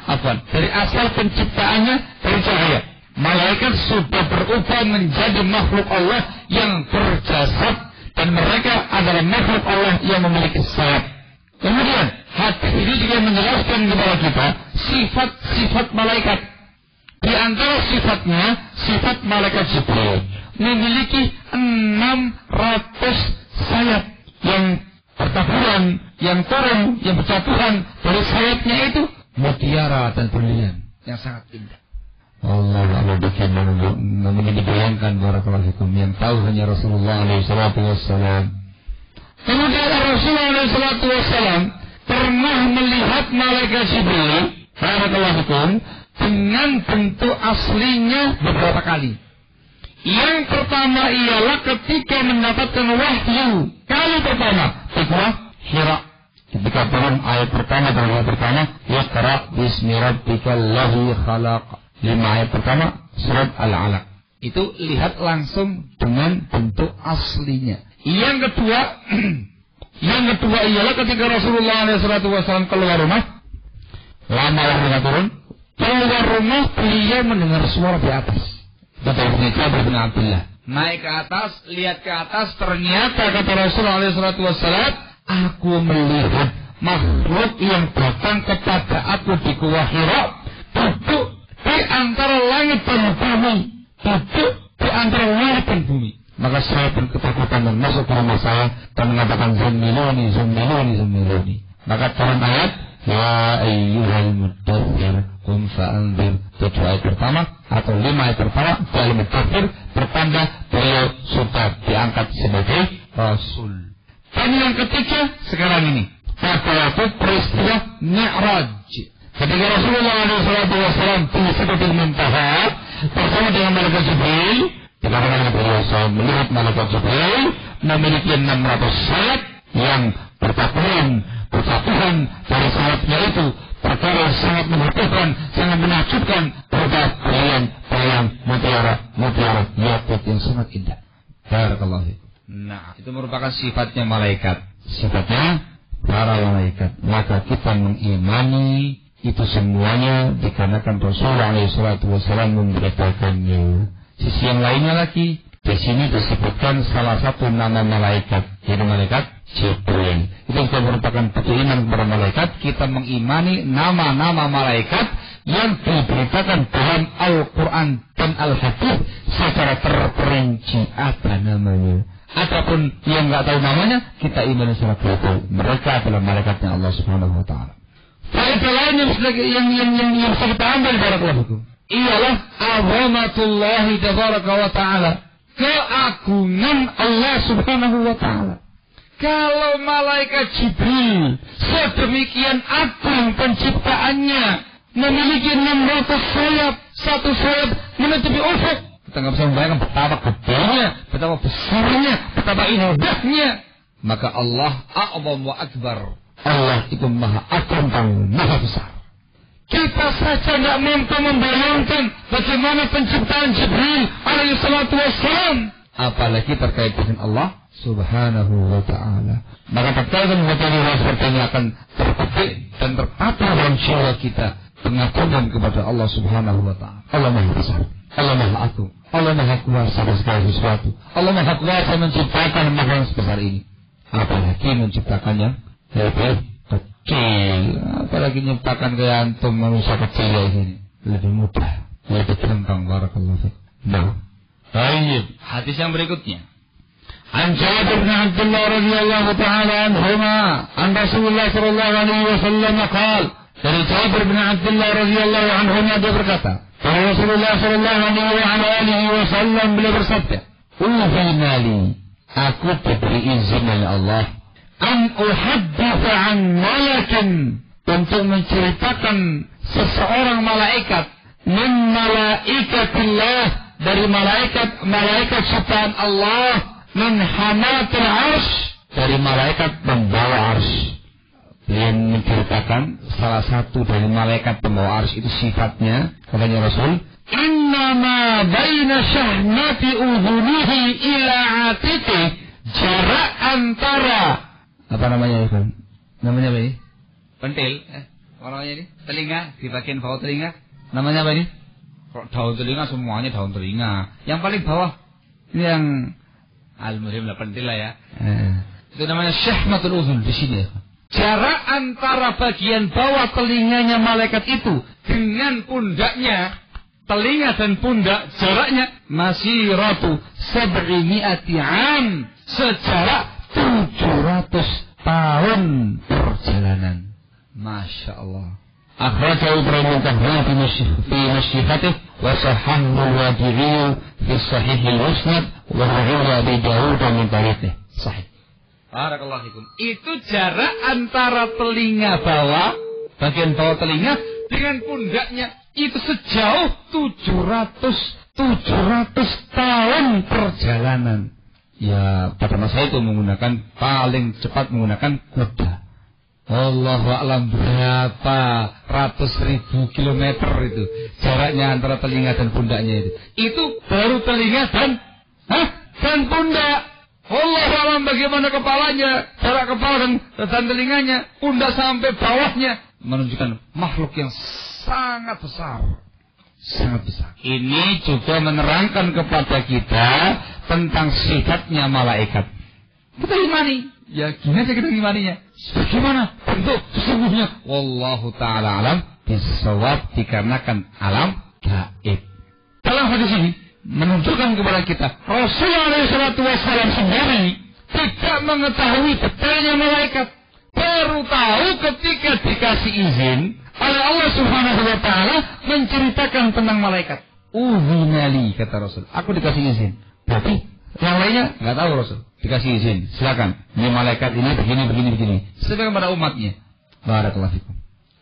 dari asal penciptaannya dari cahaya. Malaikat sudah berubah menjadi makhluk Allah yang berjasad, dan mereka adalah makhluk Allah yang memiliki sayap. Kemudian hadis ini juga menjelaskan kepada kita sifat-sifat malaikat. Di antara sifatnya, sifat malaikat Jibril memiliki 600 sayap yang bertaburan, yang turun, yang berjatuhan. Dari sayapnya itu mutiara dan berlian yang sangat indah. Allah bikin namun dibayangkan barakallahu fikum, yang tahu hanya Rasulullah SAW. Kemudian Rasulullah SAW pernah melihat malaikat Jibril barakallahu fikum dengan bentuk aslinya beberapa kali. Yang pertama ialah ketika mendapatkan wahyu. Kali pertama setelah Hira, ketika turun ayat pertama dari ayat pertama, Iqra bismi rabbikal ladzi khalaq. 5 ayat pertama surat Al-Alaq. Itu lihat langsung dengan bentuk aslinya. Yang kedua ialah ketika Rasulullah SAW keluar rumah, lama wahyu turun, keluar rumah beliau mendengar suara di atas. Kata Jabir bin Abdullah, naik ke atas, lihat ke atas, ternyata kata Rasulullah SAW, aku melihat makhluk yang datang kepada aku di Gua Hira, duduk di antara langit dan bumi, duduk di antara langit dan bumi. Maka saya pun ketakutan dan masuk ke rumah saya dan mengatakan Zammiluni. Maka turun ayat, ya ayyuhal muddathir qum fa'anzir. 7 ayat pertama atau 5 ayat pertama dalam Muddathir bertanda beliau sudah diangkat sebagai Rasul. Dan yang ketiga sekarang ini, pada waktu peristiwa Mi'raj, ketika Rasulullah SAW di Sidratul Muntaha bersama dengan malaikat Jibril, dikarenakan beliau melihat malaikat Jibril memiliki 600 sayap yang berjatuhan dari sayapnya itu perkara sangat menghatikan, sangat menakjubkan berupa berlian mutiara, yakut yang sangat indah. Barakallahu fikum. Nah, itu merupakan sifatnya malaikat. Sifatnya para malaikat. Maka kita mengimani itu semuanya dikarenakan Rasulullah SAW memberitakannya. Sisi yang lainnya lagi, di sini disebutkan salah satu nama malaikat, yaitu malaikat Jibril. Itu juga merupakan iman kepada malaikat. Kita mengimani nama-nama malaikat yang diberitakan dalam Al-Quran dan Al-Hadis secara terperinci apa namanya. Adapun yang nggak tahu namanya, kita imani secara betul. Mereka adalah malaikatnya Allah Subhanahu Wa Taala. Faedah lain yang bisa kita ambil barakallahu fikum ialah azamatullahi tabaraka wa ta'ala, keagungan Allah Subhanahu wa ta'ala. Kalau malaikat Jibril sedemikian agung penciptaannya, memiliki 600 sayap, satu sayap menutupi ufuk, kita nggak bisa membayangkan betapa gedenya, betapa besarnya, betapa indahnya. Maka Allah a'zam wa akbar, Allah itu maha agung dan maha besar. Kita saja tidak mampu membayangkan bagaimana penciptaan Jibril alaihi salatu wassalam, apalagi terkait dengan Allah Subhanahu wa ta'ala. Maka terkait dengan hal seperti ini akan terpetik dan tertata dalam jiwa kita pengagungan kepada Allah Subhanahu wa ta'ala. Allah maha besar, Allah maha agung, Allah maha kuasa atas segala sesuatu. Allah maha kuasa menciptakan makhluk yang sebesar ini, apalagi menciptakannya lebih kecil, apalagi menciptakan kayak antum manusia kecil ini lebih mudah, lebih gampang. Barakallahu fiik. Nah, baik. Hadis yang berikutnya, an Jabir bin Abdullah radhiyallahu ta'ala anhuma an Rasulullah sallallahu alaihi wasallam qala, dari Jabir bin Abdullah radhiyallahu anhuma dia berkata, dari Rasulullah sallallahu alaihi wasallam beliau bersabda, "Uhinali, aku diberi izin oleh Allah an uhadditha an malakin, untuk menceritakan seseorang malaikat, min malaikatillah, dari malaikat ciptaan Allah, min hamatil arsh, dari malaikat pembawa arsh." Dia menceritakan salah satu dari malaikat pembawa arsh itu sifatnya, katanya Rasul, innama baina syahmati udhunihi ila atiti, jarak antara, apa namanya itu? Namanya apa ini? Pentil, apa namanya ini? Telinga, di bagian bawah telinga. Namanya apa ini? Daun telinga, semuanya daun telinga. Yang paling bawah ini yang al-muhim lah, pentil lah ya. Itu namanya syahmatul udhun di sini. Jarak antara bagian bawah telinganya malaikat itu dengan pundaknya, telinga dan pundak, jaraknya masih ratu 700 am, sejarak 700 tahun perjalanan. Masya Allah. Akhrajahu Ibrahim Tahrani fi masyihatih wa sahahu al-Wadi'i fi sahih al-Musnad wa huwa Abi Dawud min tariqih. Sahih. Barakallahu fikum. Itu jarak antara telinga bawah, bagian bawah telinga dengan pundaknya itu sejauh 700 tahun perjalanan. Ya, pada masa itu paling cepat menggunakan kuda. Allahu a'lam berapa ratus ribu kilometer itu jaraknya antara telinga dan pundaknya itu. Itu baru telinga dan pundak. Allahu a'lam bagaimana kepalanya, jarak kepala dan telinganya, pundak sampai bawahnya, menunjukkan makhluk yang sangat besar. Sangat besar. Ini juga menerangkan kepada kita tentang sifatnya malaikat. Kita imani. Ya gimana kita imaninya? Bagaimana bentuk sesungguhnya? Wallahu ta'ala alam bisawab, dikarenakan alam gaib. Dalam hadis ini menunjukkan kepada kita Rasulullah SAW sendiri tidak mengetahui detailnya malaikat. Baru tahu ketika dikasih izin oleh Allah Subhanahu wa ta'ala menceritakan tentang malaikat. Uzinali, kata Rasul, aku dikasih izin. Berarti yang lainnya nggak tahu Rasul. Dikasih izin, silakan. Ini malaikat ini begini. Sebagai pada umatnya. Barakallahu fikum.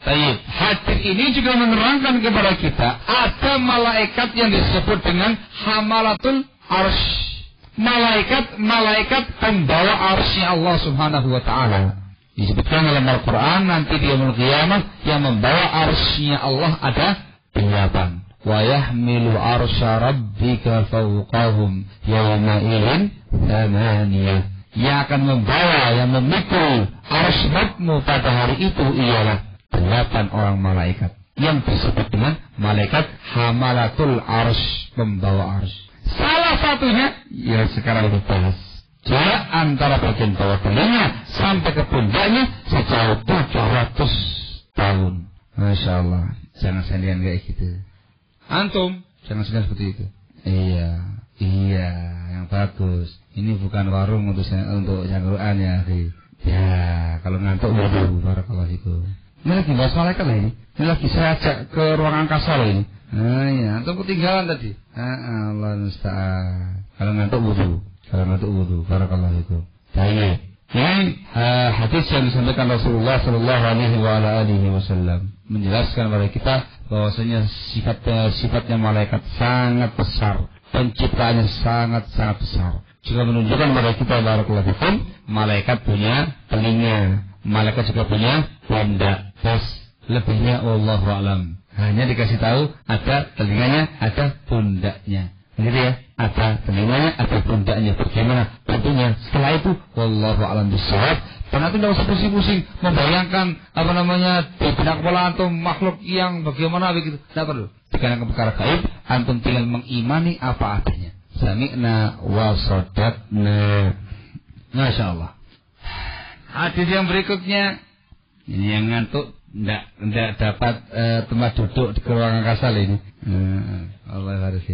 Baik, hadis ini juga menerangkan kepada kita ada malaikat yang disebut dengan hamalatul arsh. Malaikat pembawa arsy Allah Subhanahu wa ta'ala. Disebutkan dalam Al-Quran nanti di yaumul qiyamah yang membawa arsy-Nya Allah ada 8. wa yahmilu arsya rabbika fawqahum yawma idzin thamaniyah. Yang akan membawa, yang memikul arsy Rabbmu pada hari itu ialah 8 orang malaikat yang disebut dengan malaikat hamalatul arsy, pembawa arsy. Salah satunya yang sekarang dibahas, jarak antara bagian bawah telinga sampai ke pundaknya sejauh 700 tahun. Masya Allah. Jangan sendirian kayak gitu. Antum jangan sendirian seperti itu. Iya, yang bagus. Ini bukan warung untuk Quran ya, ya, kalau ngantuk wudu, barakallahu fikum. Ini lagi bahas malaikat lah ini. Ini lagi saya ajak ke ruang angkasa loh ini. Nah, ya, antum ketinggalan tadi. Allah musta'an. Kalau ngantuk wudu, barakallahu fikum. Baik. Ini hadis yang disampaikan Rasulullah sallallahu alaihi wasallam menjelaskan kepada kita bahwasanya sifatnya malaikat sangat besar, penciptaannya sangat besar. Juga menunjukkan kepada kita barakallahu fikum, malaikat punya telinga, malaikat juga punya pundak. Lebihnya wallahu a'lam. Hanya dikasih tahu ada telinganya, ada pundaknya. Gitu ya, ada telinganya, ada pundaknya. Bagaimana bentuknya? Setelah itu wallahu a'lam bishawab. Dan nanti tidak usah pusing-pusing membayangkan di benak kepala antum makhluk yang bagaimana begitu. Tidak perlu. Dikarenakan perkara gaib, antum tinggal mengimani apa adanya. Sami'na wa sadaqna. Masya Allah. Hadis yang berikutnya, ini yang ngantuk tidak dapat tempat duduk di ruang angkasa ini. Allah harus.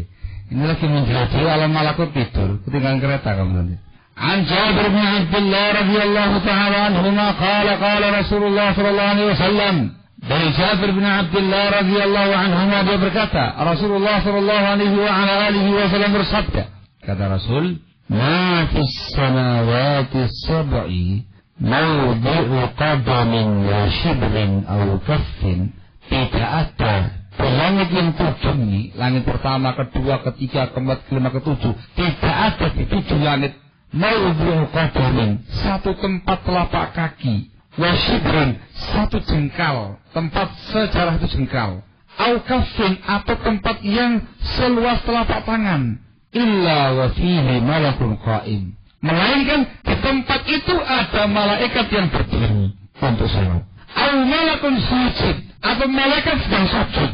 Ini lagi menjelajahi alam malakut tidur, ketinggalan kereta kamu nanti. An Jabir bin Abdullah radhiyallahu ta'ala anhuma qala Rasulullah sallallahu alaihi wasallam. Dari Jabir bin Abdullah radhiyallahu anhuma dia berkata, Rasulullah sallallahu alaihi wasallam bersabda, kata Rasul, "Ma fis samawati sab'i mawdi'u qadamin wa shibrin aw kaffin." Tidak ada di langit yang 7 ini, langit pertama, kedua, ketiga, keempat, kelima, ketujuh, tidak ada di 7 langit mawdi'u qadamin, satu tempat telapak kaki, wa shibrin, satu jengkal, tempat sejarah itu jengkal, au kaffin, atau tempat yang seluas telapak tangan, illa wa fihi malakun qa'im, melainkan di tempat itu ada malaikat yang berdiri untuk salat, au malakun sujud, atau malaikat sedang sujud,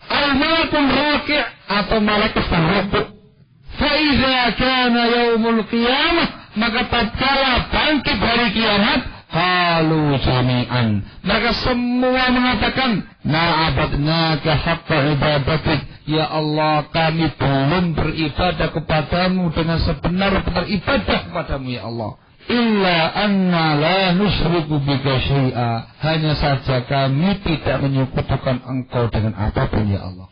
au malakun raki', atau malaikat sedang rukuk. Fa idza kana yaumul qiyamah, maka tatkala bangkit hari kiamat, qalu jami'an, mereka semua mengatakan, na'abadnaka haqqa ibadatik, ya Allah, kami belum beribadah kepadamu dengan sebenar-benar ibadah kepadamu ya Allah. Illa anna la nusyriku bika syai'a, hanya saja kami tidak menyekutukan engkau dengan apapun ya Allah.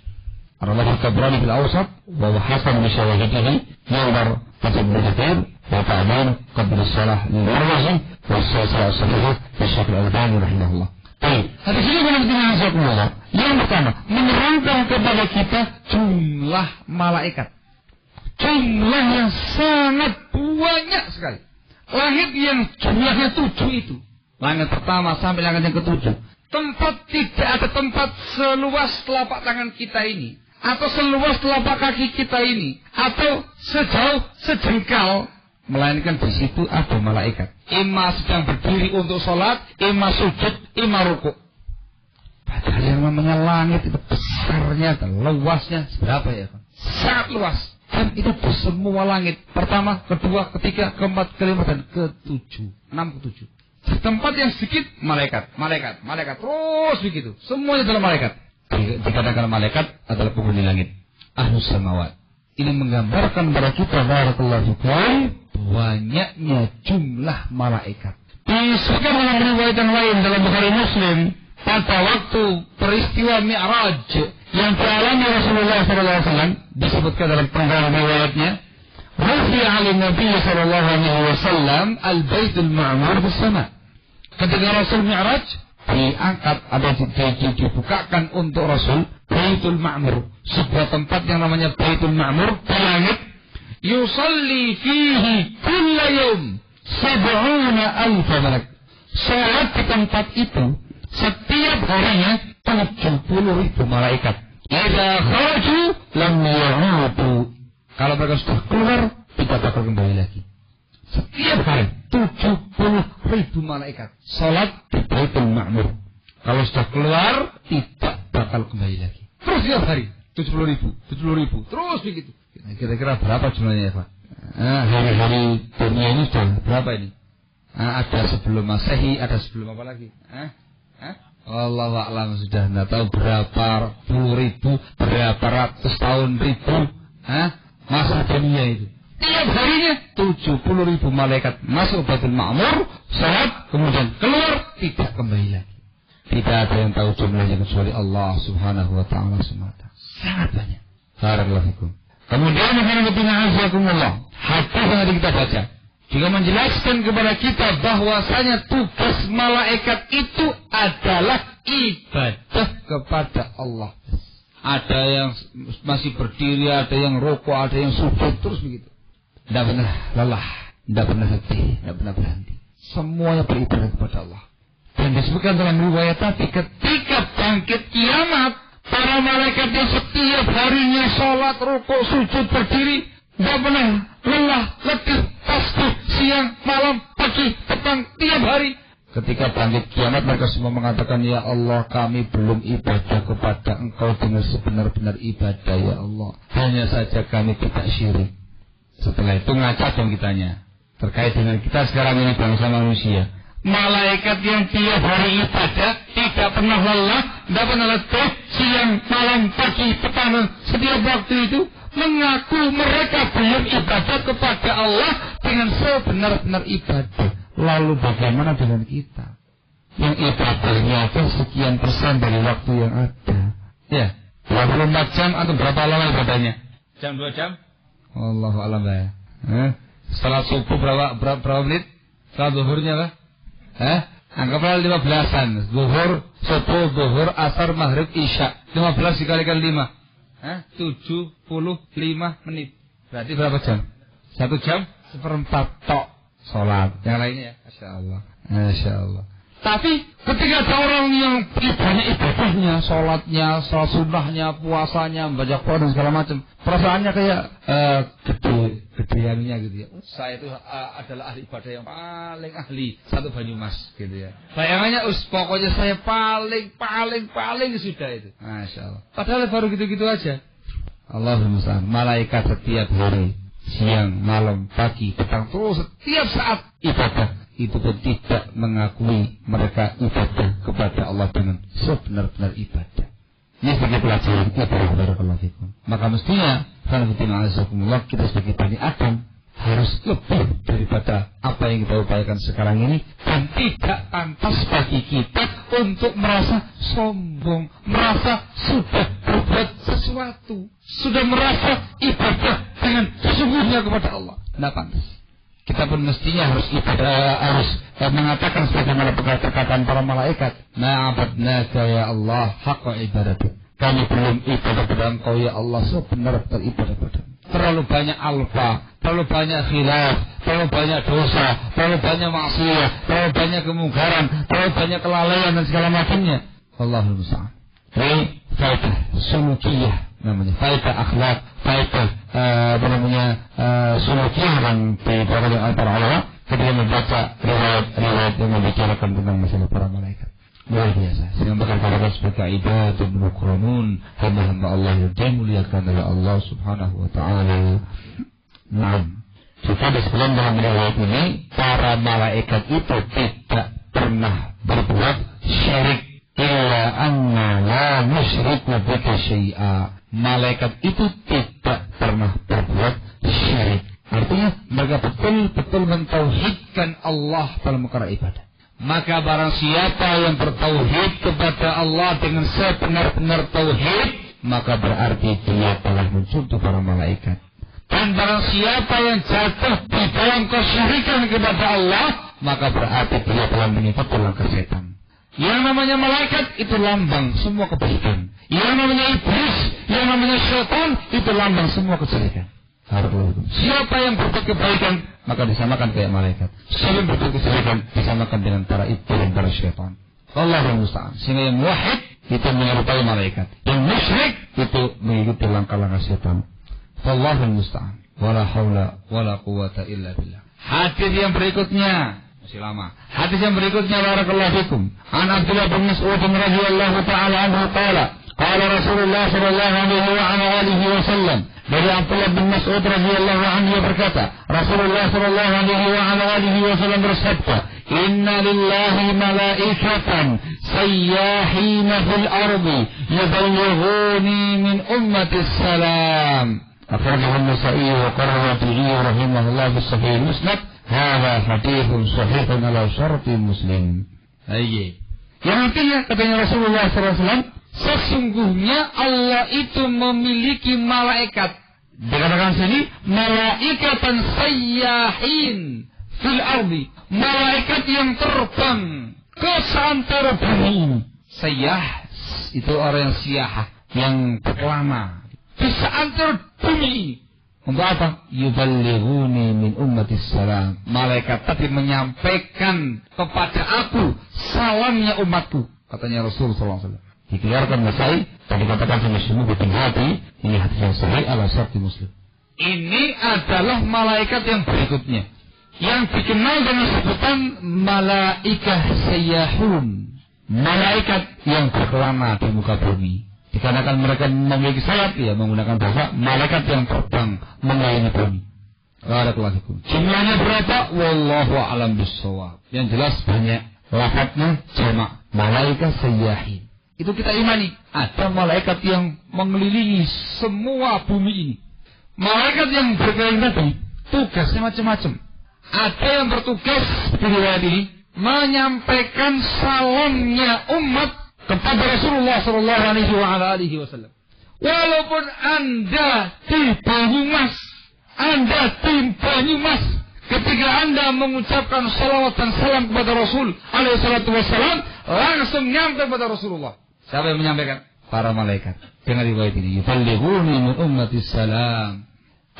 Rawahu Tabrani fil Awsat wa hasan bi syawahidihi yawmar fatul mujahid wa ta'man qabla salah al-Marwazi wa sahih sahih fi Syekh Al-Albani rahimahullah. Baik, hadis ini benar-benar yang pertama menerangkan kepada kita jumlah malaikat, jumlah yang sangat banyak sekali. Langit yang jumlahnya 7 itu, langit pertama sampai langit yang ke-7, tempat tidak ada tempat seluas telapak tangan kita ini, atau seluas telapak kaki kita ini, atau sejauh sejengkal, melainkan di situ ada malaikat. Ima sedang berdiri untuk sholat, ima sujud, ima rukuk. Padahal yang namanya langit itu besarnya dan luasnya seberapa ya? Sangat luas. Dan itu di semua langit. Pertama, kedua, ketiga, keempat, kelima, dan ke-7. 6 ke-7. Di tempat yang sedikit, malaikat. Terus begitu. Semuanya adalah malaikat. Dikatakan malaikat adalah penghuni langit. Ahlus samawat. Ini menggambarkan kepada kita, barakallahu fikum, banyaknya jumlah malaikat. Disebutkan dalam riwayat yang lain dalam Bukhari Muslim, pada waktu peristiwa Mi'raj yang dialami Rasulullah SAW, disebutkan dalam penggalan riwayatnya, Rafi'a al-Nabi SAW al-Baitul Ma'mur di sana. Ketika Rasul Mi'raj, diangkat atau dibukakan untuk Rasul Baitul Ma'mur, sebuah tempat yang namanya Baitul Ma'mur di langit. Yusalli fihi kulla yawm 70,000 malak. Salat di tempat itu setiap harinya 70,000 malaikat. Idza kharaju lam ya'udu. Kalau mereka sudah keluar, tidak bakal kembali lagi. Setiap hari 70.000 malaikat salat di Baitul Ma'mur. Kalau sudah keluar, tidak bakal kembali lagi. Terus setiap hari 70.000, terus begitu. Kira-kira berapa jumlahnya ya Pak? Hari-hari dunia ini sudah berapa ini? Ada sebelum Masehi, ada sebelum apa lagi? Wallahu a'lam, sudah tidak tahu berapa puluh ribu, berapa ratus tahun ribu masa dunia itu. Tiap harinya 70.000 malaikat masuk Baitul Ma'mur, salat, kemudian keluar, tidak kembali lagi. Tidak ada yang tahu jumlahnya kecuali Allah Subhanahu wa ta'ala semata. Sangat banyak. Barakallahu fikum. Kemudian hadis yang tadi kita baca juga menjelaskan kepada kita bahwasanya tugas malaikat itu adalah ibadah kepada Allah. Ada yang masih berdiri, ada yang rukuk, ada yang sujud, terus begitu. Tidak pernah lelah, tidak pernah letih, tidak pernah berhenti. Semuanya beribadah kepada Allah. Dan disebutkan dalam riwayat tadi, ketika bangkit kiamat, para malaikat yang setiap harinya sholat, rukuk, sujud, berdiri, tidak pernah lelah, letih, tasbih, siang, malam, pagi, petang, tiap hari. Ketika bangkit kiamat, mereka semua mengatakan, ya Allah, kami belum ibadah kepada Engkau dengan sebenar-benar ibadah, ya Allah. Hanya saja kami tidak syirik. Setelah itu ngaca dong kitanya terkait dengan kita sekarang ini bangsa manusia. Malaikat yang tiap hari ibadah, tidak pernah lelah, tidak pernah letih, siang, malam, pagi, petang, setiap waktu itu mengaku mereka belum ibadah kepada Allah dengan sebenar-benar ibadah. Lalu bagaimana dengan kita yang ibadahnya itu sekian persen dari waktu yang ada? Ya, 24 jam atau berapa lama ibadahnya? Jam 2 jam? Allahu a'lam ya. Salat subuh berapa menit? Salat zuhurnya apa? Anggaplah 15-an. Zuhur, subuh, zuhur, asar, maghrib, isya. 15 dikalikan 5. 75 menit. Berarti berapa jam? 1 jam 1/4 tok salat. Yang lainnya ya, Masya Allah. Masya Allah. Tapi ketika ada orang yang banyak ibadahnya, sholatnya, sholat sunnahnya, puasanya, membaca Quran dan segala macam, perasaannya kayak gedeannya gitu ya. Saya itu adalah ahli ibadah yang paling ahli satu Banyumas gitu ya. Bayangannya pokoknya saya paling sudah itu. Masya Allah. Padahal baru gitu-gitu aja. Allahumma musta'an. Malaikat setiap hari, siang, malam, pagi, petang, terus setiap saat ibadah. Itu pun tidak mengakui mereka ibadah kepada Allah dengan sebenar-benar ibadah. Ini sebagai pelajaran ibadah barakallahu fikum. Maka mestinya kita sebagai Bani Adam harus lebih daripada apa yang kita upayakan sekarang ini, dan tidak pantas bagi kita untuk merasa sombong, merasa sudah berbuat sesuatu, sudah merasa ibadah dengan sesungguhnya kepada Allah. Tidak pantas. Kita pun mestinya harus mengatakan sebagaimana perkataan para malaikat, ma'abadnaka ya Allah haqqa ibadatik. Kami belum ibadah kepada Engkau ya Allah sebenar-benar ibadah padamu. Terlalu banyak alfa, terlalu banyak khilaf, terlalu banyak dosa, terlalu banyak maksiat, terlalu banyak kemungkaran, terlalu banyak kelalaian dan segala macamnya. Allahul musta'an. Ini faedah sulukiyah namanya, faedah akhlak, faedah sulukiyah yang diberikan oleh para ulama ketika membaca riwayat yang membicarakan tentang masalah para malaikat. Luar biasa. Sehingga mereka katakan sebagai ibadah mukramun, hamba-hamba Allah yang dimuliakan oleh Allah Subhanahu wa ta'ala. Nah, juga disebutkan dalam riwayat ini, para malaikat itu tidak pernah berbuat syirik. Illa anna la nusyriku bika syai'a. Malaikat itu tidak pernah berbuat syirik. Artinya mereka betul-betul mentauhidkan Allah dalam perkara ibadah. Maka barang siapa yang bertauhid kepada Allah dengan sebenar-benar tauhid, maka berarti dia telah mencontoh para malaikat. Dan barang siapa yang jatuh di dalam kesyirikan kepada Allah, maka berarti dia telah mengikuti langkah setan. Yang namanya malaikat itu lambang semua kebaikan. Yang namanya iblis, yang namanya syaitan itu lambang semua kejelekan. Siapa yang berbuat kebaikan maka disamakan kayak malaikat. Siapa yang berbuat kejelekan disamakan dengan para iblis dan para syaitan. Allahul musta'an. Sehingga yang muwahhid itu menyerupai malaikat. Yang musyrik itu mengikuti langkah-langkah setan. Allahul musta'an. Wala haula wala quwata illa billah. Hadis yang berikutnya masih lama. Hadis yang berikutnya barakallahu fikum. An Abdullah bin Mas'ud radhiyallahu ta'ala anhu qala qala Rasulullah sallallahu alaihi wa ala alihi wasallam. Dari Abdullah bin Mas'ud radhiyallahu anhu berkata, Rasulullah sallallahu alaihi wa ala alihi wasallam bersabda, "Inna lillahi malaikatan sayyahina fil ardi yuballighuni min ummati salam." أخرجه النسائي وقرأ الترمذي رحمه الله في الصحيح المسند هذا حديث صحيح على شرط مسلم. Yang artinya katanya Rasulullah SAW, sesungguhnya Allah itu memiliki malaikat. Dikatakan sini malaikatan sayyahin fil ardi, malaikat yang terbang ke seantero bumi. Sayyah itu orang yang siyahah, yang berkelana di seantero bumi. Untuk apa? Yuballighuni min ummatis salam. Malaikat tadi menyampaikan kepada aku salamnya umatku, katanya Rasulullah SAW. Dikeluarkan Nasai dan dikatakan sama semua betul hati. Ini hadis yang sahih ala syarti Muslim. Ini adalah malaikat yang berikutnya, yang dikenal dengan sebutan malaikah sayyahun, malaikat yang berkelana di muka bumi. Dikarenakan mereka memiliki sayap, ya menggunakan bahasa malaikat yang terbang mengelilingi bumi. Barakallahu. Jumlahnya berapa? Wallahu a'lam bissawab. Yang jelas banyak. Lafadznya jamak, malaikat sayyahin. Itu kita imani. Ada malaikat yang mengelilingi semua bumi ini. Malaikat yang berkeliling tadi tugasnya macam-macam. Ada yang bertugas di riwayat ini menyampaikan salamnya umat kepada Rasulullah sallallahu alaihi wasallam. Walaupun Anda di Banyumas, ketika Anda mengucapkan salawat dan salam kepada Rasul alaihi salatu wasallam, langsung nyampe kepada Rasulullah. Siapa yang menyampaikan? Para malaikat. Dengan riwayat ini, yuballighuni min ummatis salam.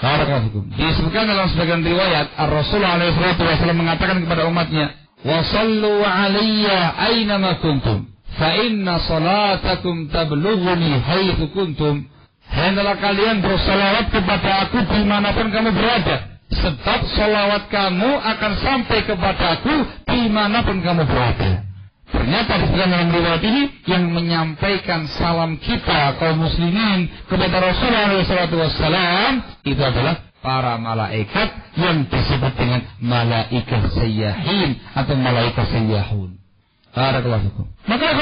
Barakallahu. Disebutkan dalam sebagian riwayat, Rasul alaihi salatu wasallam mengatakan kepada umatnya, "Wa sallu 'alayya aina ma kuntum." Fa inna salatakum tablughuni haitsu kuntum. Hendaklah kalian bersalawat kepada aku dimanapun kamu berada, sebab salawat kamu akan sampai kepada aku dimanapun kamu berada. Ternyata disebutkan dalam riwayat ini, yang menyampaikan salam kita kaum muslimin kepada Rasulullah SAW itu adalah para malaikat yang disebut dengan malaikat sayyahin atau malaikat sayyahun. Barakallahu. Maka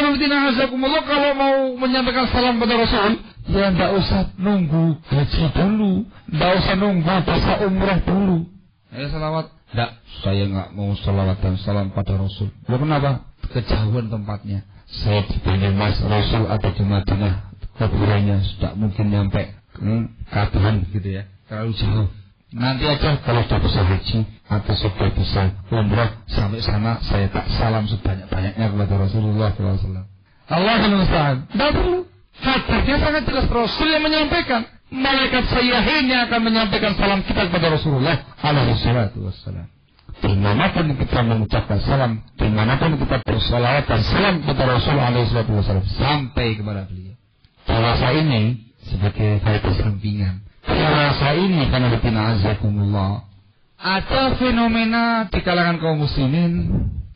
kalau mau menyampaikan salam pada Rasul, ya tidak usah nunggu haji dulu, tidak usah nunggu pasca umrah dulu. Salawat? Tidak, saya nggak mau salawat dan salam pada Rasul. Loh, kenapa? Kejauhan tempatnya. Saya di Banyumas, Rasul ada di Madinah, kuburannya sudah mungkin nyampe Kabuhan gitu ya, terlalu jauh. Nanti aja kalau sudah bisa haji atau sudah bisa umrah sampai sana, saya tak salam sebanyak-banyaknya kepada Rasulullah SAW. Allahul musta'an. Tidak perlu. Hadisnya sangat jelas, Rasul yang menyampaikan. Malaikat sayyahin yang akan menyampaikan salam kita kepada Rasulullah SAW. Dimanapun kita mengucapkan salam, dimanapun kita bersalawat dan salam kepada Rasulullah SAW sampai kepada beliau. Rasa ini sebagai faedah sampingan. Rasa ini karena azakumullah. Ada fenomena di kalangan kaum muslimin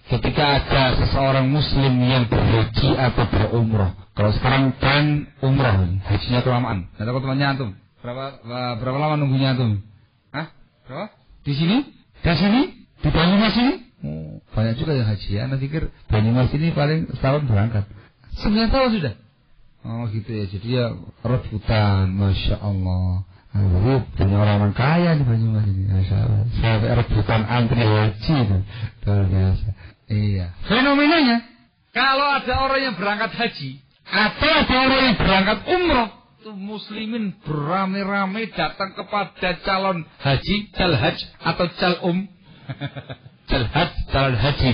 ketika ada seseorang muslim yang berhaji atau berumrah. Kalau sekarang kan umrah, hajinya kelamaan. Ada temannya antum? Berapa lama nunggunya antum? Hah? Berapa? Di sini? Di sini? Di Banyumas ini? Oh, banyak juga yang haji ya. Anda pikir Banyumas ini paling setahun berangkat. 9 tahun sudah. Oh gitu ya. Jadi ya rebutan, masya Allah. Punya orang-orang kaya di Banyumas ini, masya Allah. Sampai rebutan antri haji itu, luar biasa. Iya. Fenomenanya, kalau ada orang yang berangkat haji atau ada orang yang berangkat umroh, itu muslimin beramai-ramai datang kepada calon haji, calhaj atau calum, calhaj, calon haji,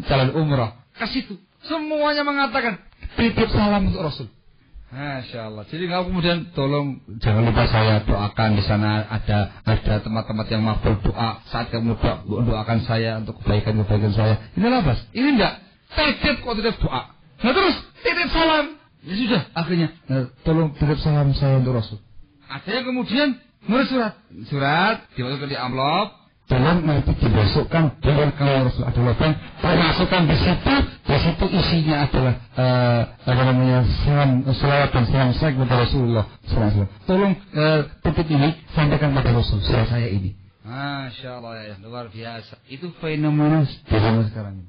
calon umroh. Ke situ, semuanya mengatakan titip salam untuk Rasul. Masya Allah. Jadi kalau kemudian tolong jangan lupa saya doakan di sana ada tempat-tempat yang makbul doa saat kamu doakan saya untuk kebaikan saya. Ini labas. Ini enggak. titip kok titip doa. Nah terus titip salam. Ya sudah, akhirnya tolong titip salam saya untuk Rasul. Akhirnya kemudian nulis surat dimasukkan di amplop. Tolong nanti dimasukkan dengan kalau Rasul ada lubang, dimasukkan di situ isinya adalah salawat dan salam saya kepada Rasulullah SAW. Tolong titip ini sampaikan kepada Rasul saya ini. Masya Allah ya, luar biasa. Itu fenomena di zaman sekarang ini.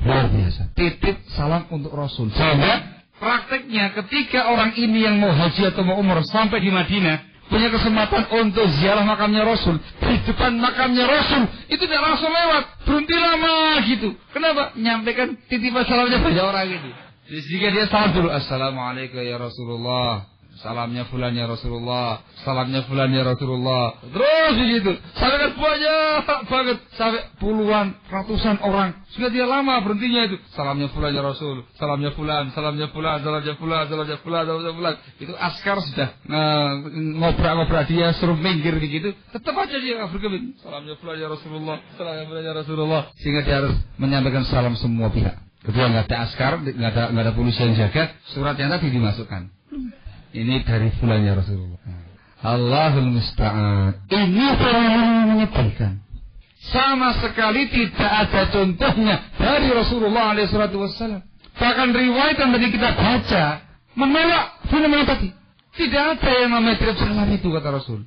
Luar biasa. Titip salam untuk Rasul. Sehingga prakteknya ketika orang ini yang mau haji atau mau umrah sampai di Madinah, punya kesempatan untuk ziarah makamnya Rasul, di depan makamnya Rasul, itu tidak langsung lewat, berhenti lama gitu. Kenapa? Nyampaikan titipan salamnya banyak orang gitu. Jika dia salam dulu, Assalamualaikum ya Rasulullah, salamnya fulan ya Rasulullah, salamnya fulan ya Rasulullah, terus begitu. Sampaikan banyak banget, sampai puluhan, ratusan orang. Sudah dia lama berhentinya itu. Salamnya fulan ya Rasul, salamnya fulan, salamnya fulan, salamnya fulan, salamnya fulan, salamnya fulan. Itu askar sudah ngobrak-ngobrak dia, suruh minggir begitu. Tetap aja dia bergeming. Salamnya fulan ya Rasulullah, salamnya fulan ya Rasulullah. Sehingga dia harus menyampaikan salam semua pihak. Kedua, nggak ada askar, nggak ada polisi yang jaga. Surat yang tadi dimasukkan. Ini dari fulan ya Rasulullah. Allahul musta'an. Ini yang menyedihkan. Sama sekali tidak ada contohnya dari Rasulullah SAW. Bahkan riwayat yang tadi kita baca menolak fenomena tadi. Tidak ada yang namanya titip salam itu, kata Rasul.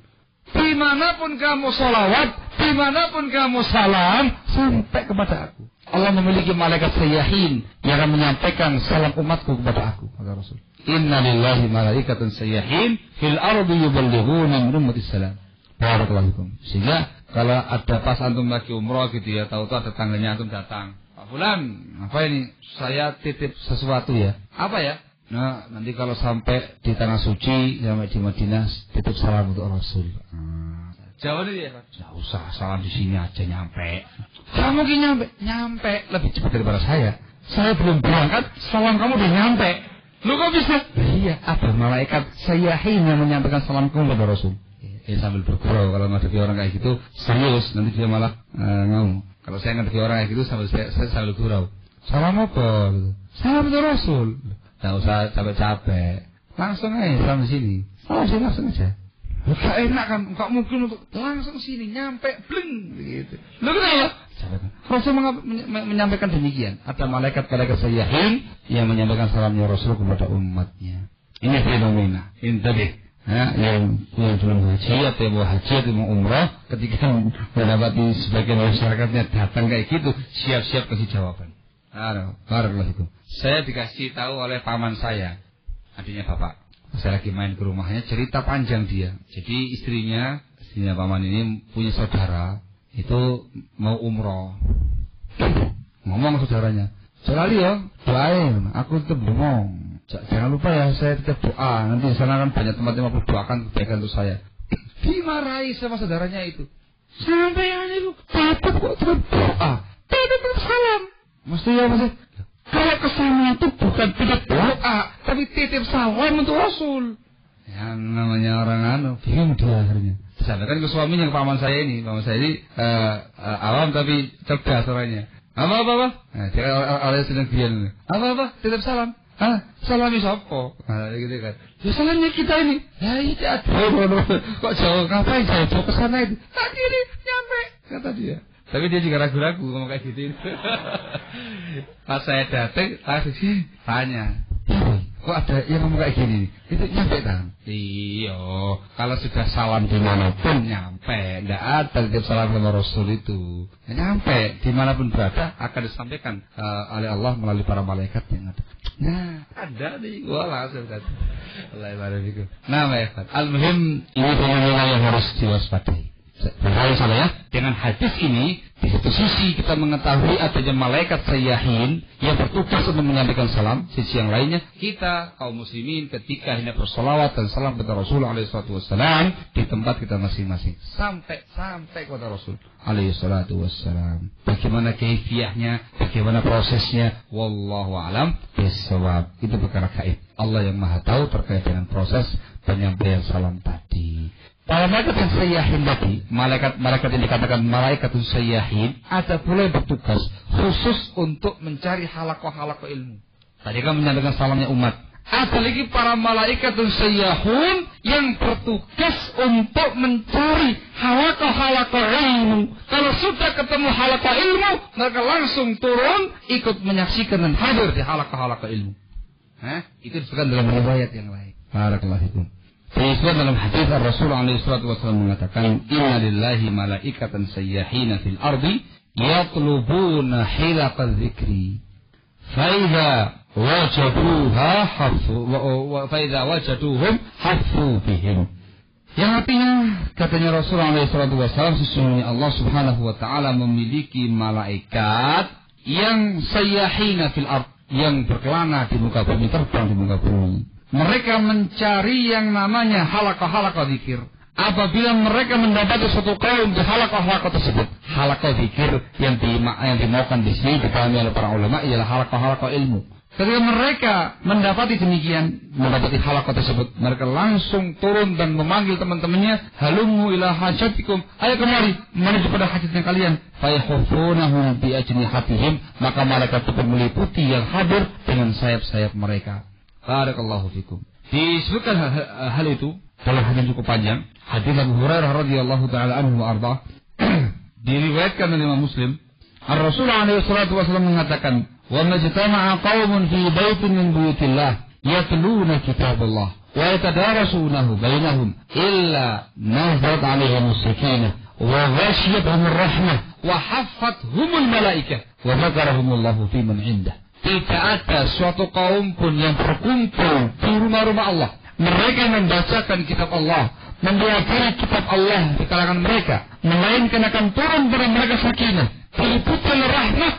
Dimanapun kamu salawat, dimanapun kamu salam, sampai kepada aku. Allah memiliki malaikat sayyahin yang akan menyampaikan salam umatku kepada aku, kata Rasul. Inna lillahi malaikatan sayyahin fil ardi yuballighuna min ummatis salam. Barakallahu fikum. Sehingga kalau ada pas antum lagi umroh gitu ya, tahu-tahu ada tangganya antum datang. Pak Fulan, apa ini? Saya titip sesuatu ya. Apa ya? Nah, nanti kalau sampai di tanah suci, sampai di Madinah, titip salam untuk Rasul. Jawab dia, Pak. Nggak usah, salam di sini aja nyampe. Kamu mungkin nyampe lebih cepat daripada saya. Saya belum berangkat, salam kamu udah nyampe. Lu kok bisa? Iya, ada malaikat sayyahin yang menyampaikan salam kamu kepada Rasul. Sambil bergurau, kalau menghadapi orang kayak gitu serius, nanti dia malah ngomong. Kalau saya menghadapi orang kayak gitu saya sambil gurau. Salam apa? Gitu. Salam untuk Rasul. Nggak usah capek-capek, langsung aja salam sini. Salam sini langsung aja. Gak enak kan? Gak mungkin untuk langsung sini nyampe bleng gitu. Lu kenapa? Rasul menyampaikan demikian. Ada malaikat-malaikat sayyahin yang menyampaikan salamnya Rasul kepada umatnya. Ini fenomena. Intabih. Ya, yang belum haji atau yang mau haji atau mau umrah, ketika mendapati sebagian masyarakatnya datang kayak gitu, siap-siap kasih jawaban. Barakallahu fikum. Saya dikasih tahu oleh paman saya, adiknya bapak. Saya lagi main ke rumahnya, cerita panjang dia. Jadi istrinya paman ini punya saudara, itu mau umroh. Ngomong saudaranya, sekali ya, doain, aku tetap bengong. Jangan lupa ya, saya tetap doa. Nanti di sana kan banyak tempat yang berdoakan kebaikan untuk saya. Dimarahi sama saudaranya itu. Sampai itu tetap kok tetap doa, tetap salam. Mesti ya masih. Kalau kesana itu bukan titip doa, tapi titip salam untuk Rasul. Yang namanya orang bingung dia akhirnya. Disampaikan ke suaminya, ke paman saya ini. Paman saya ini awam tapi cerdas orangnya. Apa? Nah, dia orang sedang diam. Apa? Titip salam. Salami sopo. Nah, gitu kan. Ya salamnya kita ini. Ya itu aduh. Kok jauh, ngapain jauh ke sana itu? Tadi ini nyampe, kata dia. Tapi dia juga ragu-ragu ngomong kayak gitu. Pas saya datang, langsung sih tanya. Kok ada yang ngomong kayak gini? Itu nyampe kan? Iya. Kalau sudah salam dimanapun nyampe. Nggak ada titip salam sama Rasul itu. Nyampe dimanapun berada akan disampaikan oleh Allah melalui para malaikat yang ada. Nah, ada nih. Wah, langsung kan. Alhamdulillah. Nah, Mbak, al-muhim ini fenomena yang harus diwaspadai. Berbalik salah ya. Dengan hadis ini, di satu sisi kita mengetahui adanya malaikat sayyahin yang bertugas untuk menyampaikan salam. Sisi yang lainnya, kita kaum muslimin ketika hendak bersolawat dan salam kepada Rasul alaihissalam di tempat kita masing-masing. Sampai kepada Rasul alaihissalam. Bagaimana kaifiahnya, bagaimana prosesnya, wallahu alam bisawab. Itu perkara gaib. Allah yang maha tahu terkait dengan proses penyampaian salam tadi. Para malaikat yang sayyahin tadi, malaikat yang dikatakan malaikatun sayyahin, ada pula yang bertugas khusus untuk mencari halaqah-halaqah ilmu. Tadi kan menyampaikan salamnya umat. Ada lagi para malaikatun sayyahun yang bertugas untuk mencari halaqah-halaqah ilmu. Kalau sudah ketemu halaqah ilmu, mereka langsung turun ikut menyaksikan dan hadir di halaqah-halaqah ilmu. Itu disebutkan dalam riwayat yang lain. Barakallahu fikum. Disebut dalam hadis Rasulullah SAW mengatakan, Inna lillahi malaikatan sayyahina fil ardi yatlubuna hilaqal dzikri faidha wajaduhum hafu bihim. Yang artinya, katanya Rasulullah SAW, sesungguhnya Allah Subhanahu wa ta'ala memiliki malaikat yang sayyahina fil ardi, yang berkelana di muka bumi, terbang di muka bumi. Mereka mencari yang namanya halaqah-halaqah zikir. Apabila mereka mendapati suatu kaum di halaqah-halaqah tersebut, halaqah zikir yang dimaukan di sini dipahami oleh para ulama ialah halaqah-halaqah ilmu. Ketika mereka mendapati demikian, mendapati halaqah tersebut, mereka langsung turun dan memanggil teman-temannya, halummu ila hajatikum, ayo kemari menuju pada hajatnya kalian. Fayakhufunahum bi ajnihatihim, maka malaikat itu meliputi yang hadir dengan sayap-sayap mereka. Barakallahu fikum. Disebutkan hal itu dalam hadis cukup panjang. Hadis Abu Hurairah radhiyallahu taala anhu wa arda. Diriwayatkan oleh Imam Muslim. Rasulullah SAW mengatakan, "Wa majtama'a qaumun fi baitin min buyutillah yatluna kitaballah wa yatadarasunahu bainahum illa nazalat 'alaihim as-sakinah wa ghashiyatuhum ar-rahmah wa haffathum al-malaikah wa dzakarahumullahu fi man 'indah." Tidak ada suatu kaum pun yang berkumpul di rumah-rumah Allah. Mereka membacakan kitab Allah, mempelajari kitab Allah di kalangan mereka, melainkan akan turun pada mereka sakinah, diliputi oleh rahmat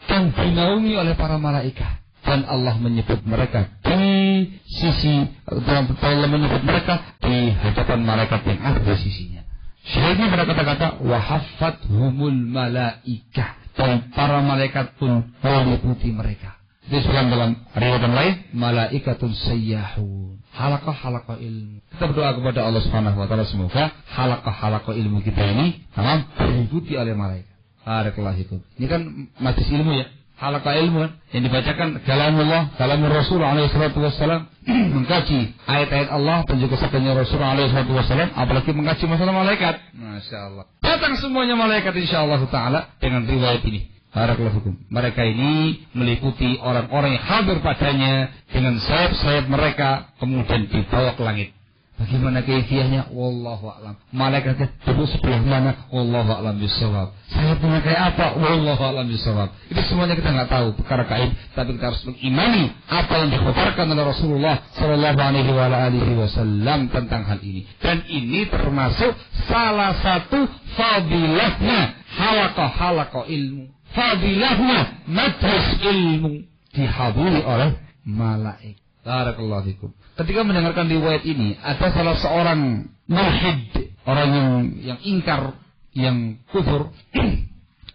dan dinaungi oleh para malaikat. Dan Allah menyebut mereka di sisi, Allah menyebut mereka di hadapan malaikat yang ada di sisinya. Syahidnya pada kata-kata wahafathumul malaikah, dan para malaikat pun meliputi mereka. Disebutkan dalam riwayat lain, malaikatun sayyahun, halaqah-halaqah ilmu. Kita berdoa kepada Allah Subhanahu wa taala semoga halaqah-halaqah ilmu kita ini diliputi oleh malaikat. Barakallahu fikum. Ini kan majlis ilmu ya, halaqah ilmu kan, yang dibacakan kalamullah, kalamur Rasul alaihi salatu wassalam, mengkaji ayat-ayat Allah dan juga sabdanya Rasul alaihi salatu wassalam, apalagi mengkaji masalah malaikat. Masyaallah. Datang semuanya malaikat insyaallah taala dengan riwayat ini. Barakallahu fikum. Mereka ini meliputi orang-orang yang hadir padanya dengan sayap-sayap mereka, kemudian dibawa ke langit. Bagaimana kaifiahnya? Wallahu a'lam. Malaikatnya duduk sebelah mana? Wallahu a'lam bishawab. Sayapnya kayak apa? Wallahu a'lam bishawab. Itu semuanya kita nggak tahu, perkara gaib, tapi kita harus mengimani apa yang dikhabarkan oleh Rasulullah sallallahu alaihi wasallam tentang hal ini. Dan ini termasuk salah satu fadilahnya halaqah-halaqah ilmu. Fadilahnya majlis ilmu dihadiri oleh malaikat. Barakallahu fikum. Ketika mendengarkan riwayat ini, ada salah seorang mulhid, orang yang ingkar, yang kufur,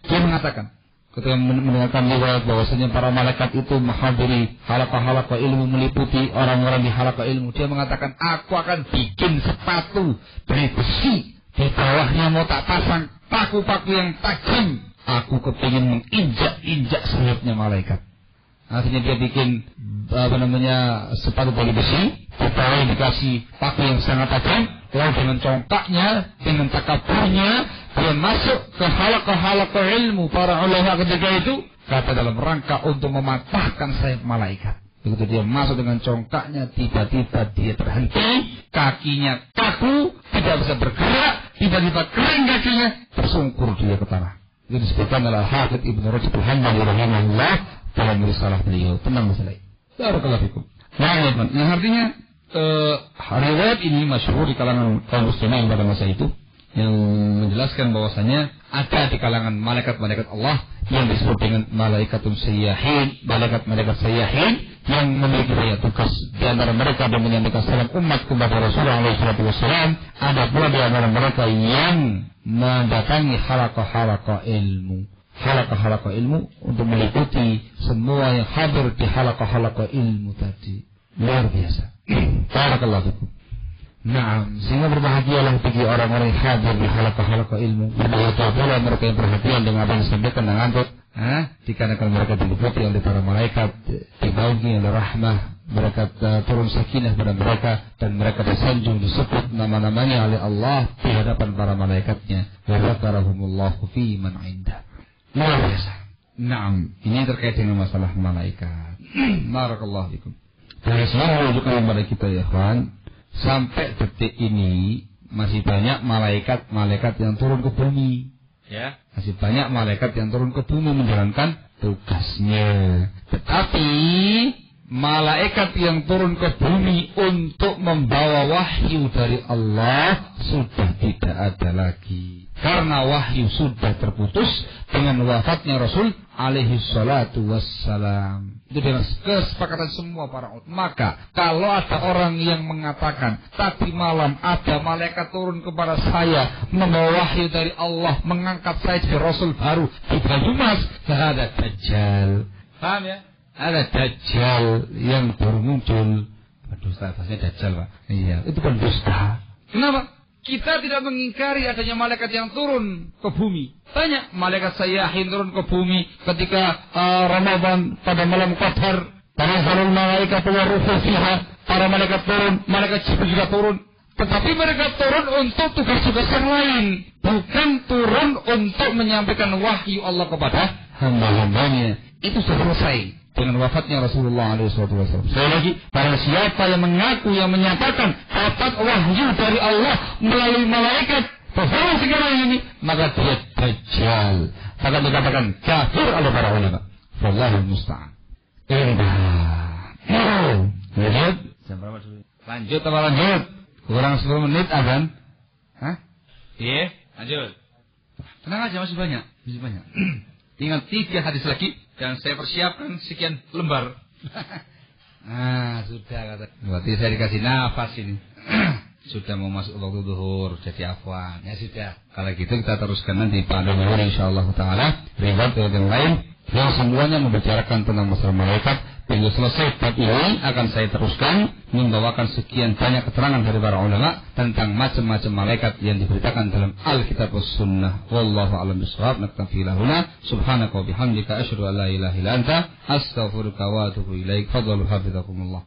dia mengatakan, ketika mendengarkan riwayat bahwasanya para malaikat itu menghadiri halaqah-halaqah ilmu, meliputi orang-orang di halaqah ilmu, dia mengatakan, aku akan bikin sepatu dari besi, di bawahnya mau tak pasang paku-paku yang tajam. Aku kepingin menginjak-injak sayapnya malaikat. Akhirnya dia bikin sepatu dari besi, di dikasih paku yang sangat tajam, lalu dengan congkaknya, dengan takaburnya, dia masuk ke halaqah-halaqah ilmu para ulama ketika itu, kata dalam rangka untuk mematahkan sayap malaikat. Begitu dia masuk dengan congkaknya, tiba-tiba dia terhenti, kakinya kaku, tidak bisa bergerak, tiba-tiba kering kakinya, tersungkur dia ke tanah. Itu disebutkan oleh Hafidz Ibnu Rajab Al-Hambali rahimahullah dalam risalah beliau tentang masalah ini. Barakallahu fikum. Nah, yang artinya riwayat ini masyhur di kalangan kaum muslimin pada masa itu, yang menjelaskan bahwasanya ada di kalangan malaikat-malaikat Allah yang disebut dengan malaikatun sayyahin, malaikat-malaikat sayyahin yang memiliki banyak tugas. Di antara mereka yang menyampaikan salam umat kepada Rasulullah SAW. Ada pula di antara mereka yang mendatangi halaqah-halaqah ilmu. Halaqah-halaqah ilmu untuk meliputi semua yang hadir di halaqah-halaqah ilmu tadi. Luar biasa. Barakallahu fikum. Naam, sehingga berbahagialah bagi orang-orang yang hadir di halaqah-halaqah ilmu. Berbahagialah mereka yang perhatian dengan apa yang disampaikan dan ngantuk. Dikarenakan mereka diliputi oleh para malaikat, dibaungi oleh rahmah, mereka turun sakinah pada mereka dan mereka disanjung disebut nama-namanya oleh Allah di hadapan para malaikatnya. Wa dzakarahumullahu fi man 'indah. Luar biasa. Naam, ini terkait dengan masalah malaikat. Barakallahu fikum. Dan Islam menunjukkan kepada kita ya kawan, sampai detik ini masih banyak malaikat yang turun ke bumi. Ya, masih banyak malaikat yang turun ke bumi menjalankan tugasnya. Tetapi malaikat yang turun ke bumi untuk membawa wahyu dari Allah sudah tidak ada lagi. Karena wahyu sudah terputus dengan wafatnya Rasul alaihi salatu wassalam. Itu dengan kesepakatan semua para ulama. Maka kalau ada orang yang mengatakan tadi malam ada malaikat turun kepada saya membawa wahyu dari Allah, mengangkat saya jadi Rasul baru di Banyumas, ada dajjal. Paham ya? Ada dajjal yang baru muncul. Dusta, bahasanya dajjal Pak. Iya, itu kan dusta. Kenapa? Kita tidak mengingkari adanya malaikat yang turun ke bumi. Banyak malaikat sayyahin turun ke bumi ketika Ramadan pada malam Qadar. Tanazzalul malaikatu waruhu fiha. Para malaikat turun, malaikat Jibril juga turun. Tetapi mereka turun untuk tugas-tugas yang lain, bukan turun untuk menyampaikan wahyu Allah kepada hamba-hambanya. Itu sudah selesai dengan wafatnya Rasulullah SAW. Sekali lagi, para siapa yang mengaku, yang menyatakan dapat wahyu dari Allah melalui malaikat bersama sekarang ini, maka dia dajjal. Maka dikatakan kafir oleh para ulama. Wallahul musta'an. Lanjut. Jam berapa dulu? Lanjut apa lanjut? Kurang 10 menit azan. Iya, lanjut. Tenang aja, masih banyak. Tinggal 3 hadis lagi. Dan saya persiapkan sekian lembar. Sudah kata. Berarti saya dikasih nafas ini. Sudah mau masuk waktu zuhur, jadi afwan. Ya sudah. Kalau gitu kita teruskan nanti pada zuhur insyaallah taala. Riwayat yang lain yang semuanya membicarakan tentang masalah malaikat. Bila selesai bab ini akan saya teruskan membawakan sekian banyak keterangan dari para ulama tentang macam-macam malaikat yang diberitakan dalam Alkitab was Sunnah. Wallahu a'lam bishawab. Naktafi lahuna. Subhanaka wa bihamdika asyhadu an la ilaha illa anta astaghfiruka wa atubu ilaik. Fadhlu hafizakumullah.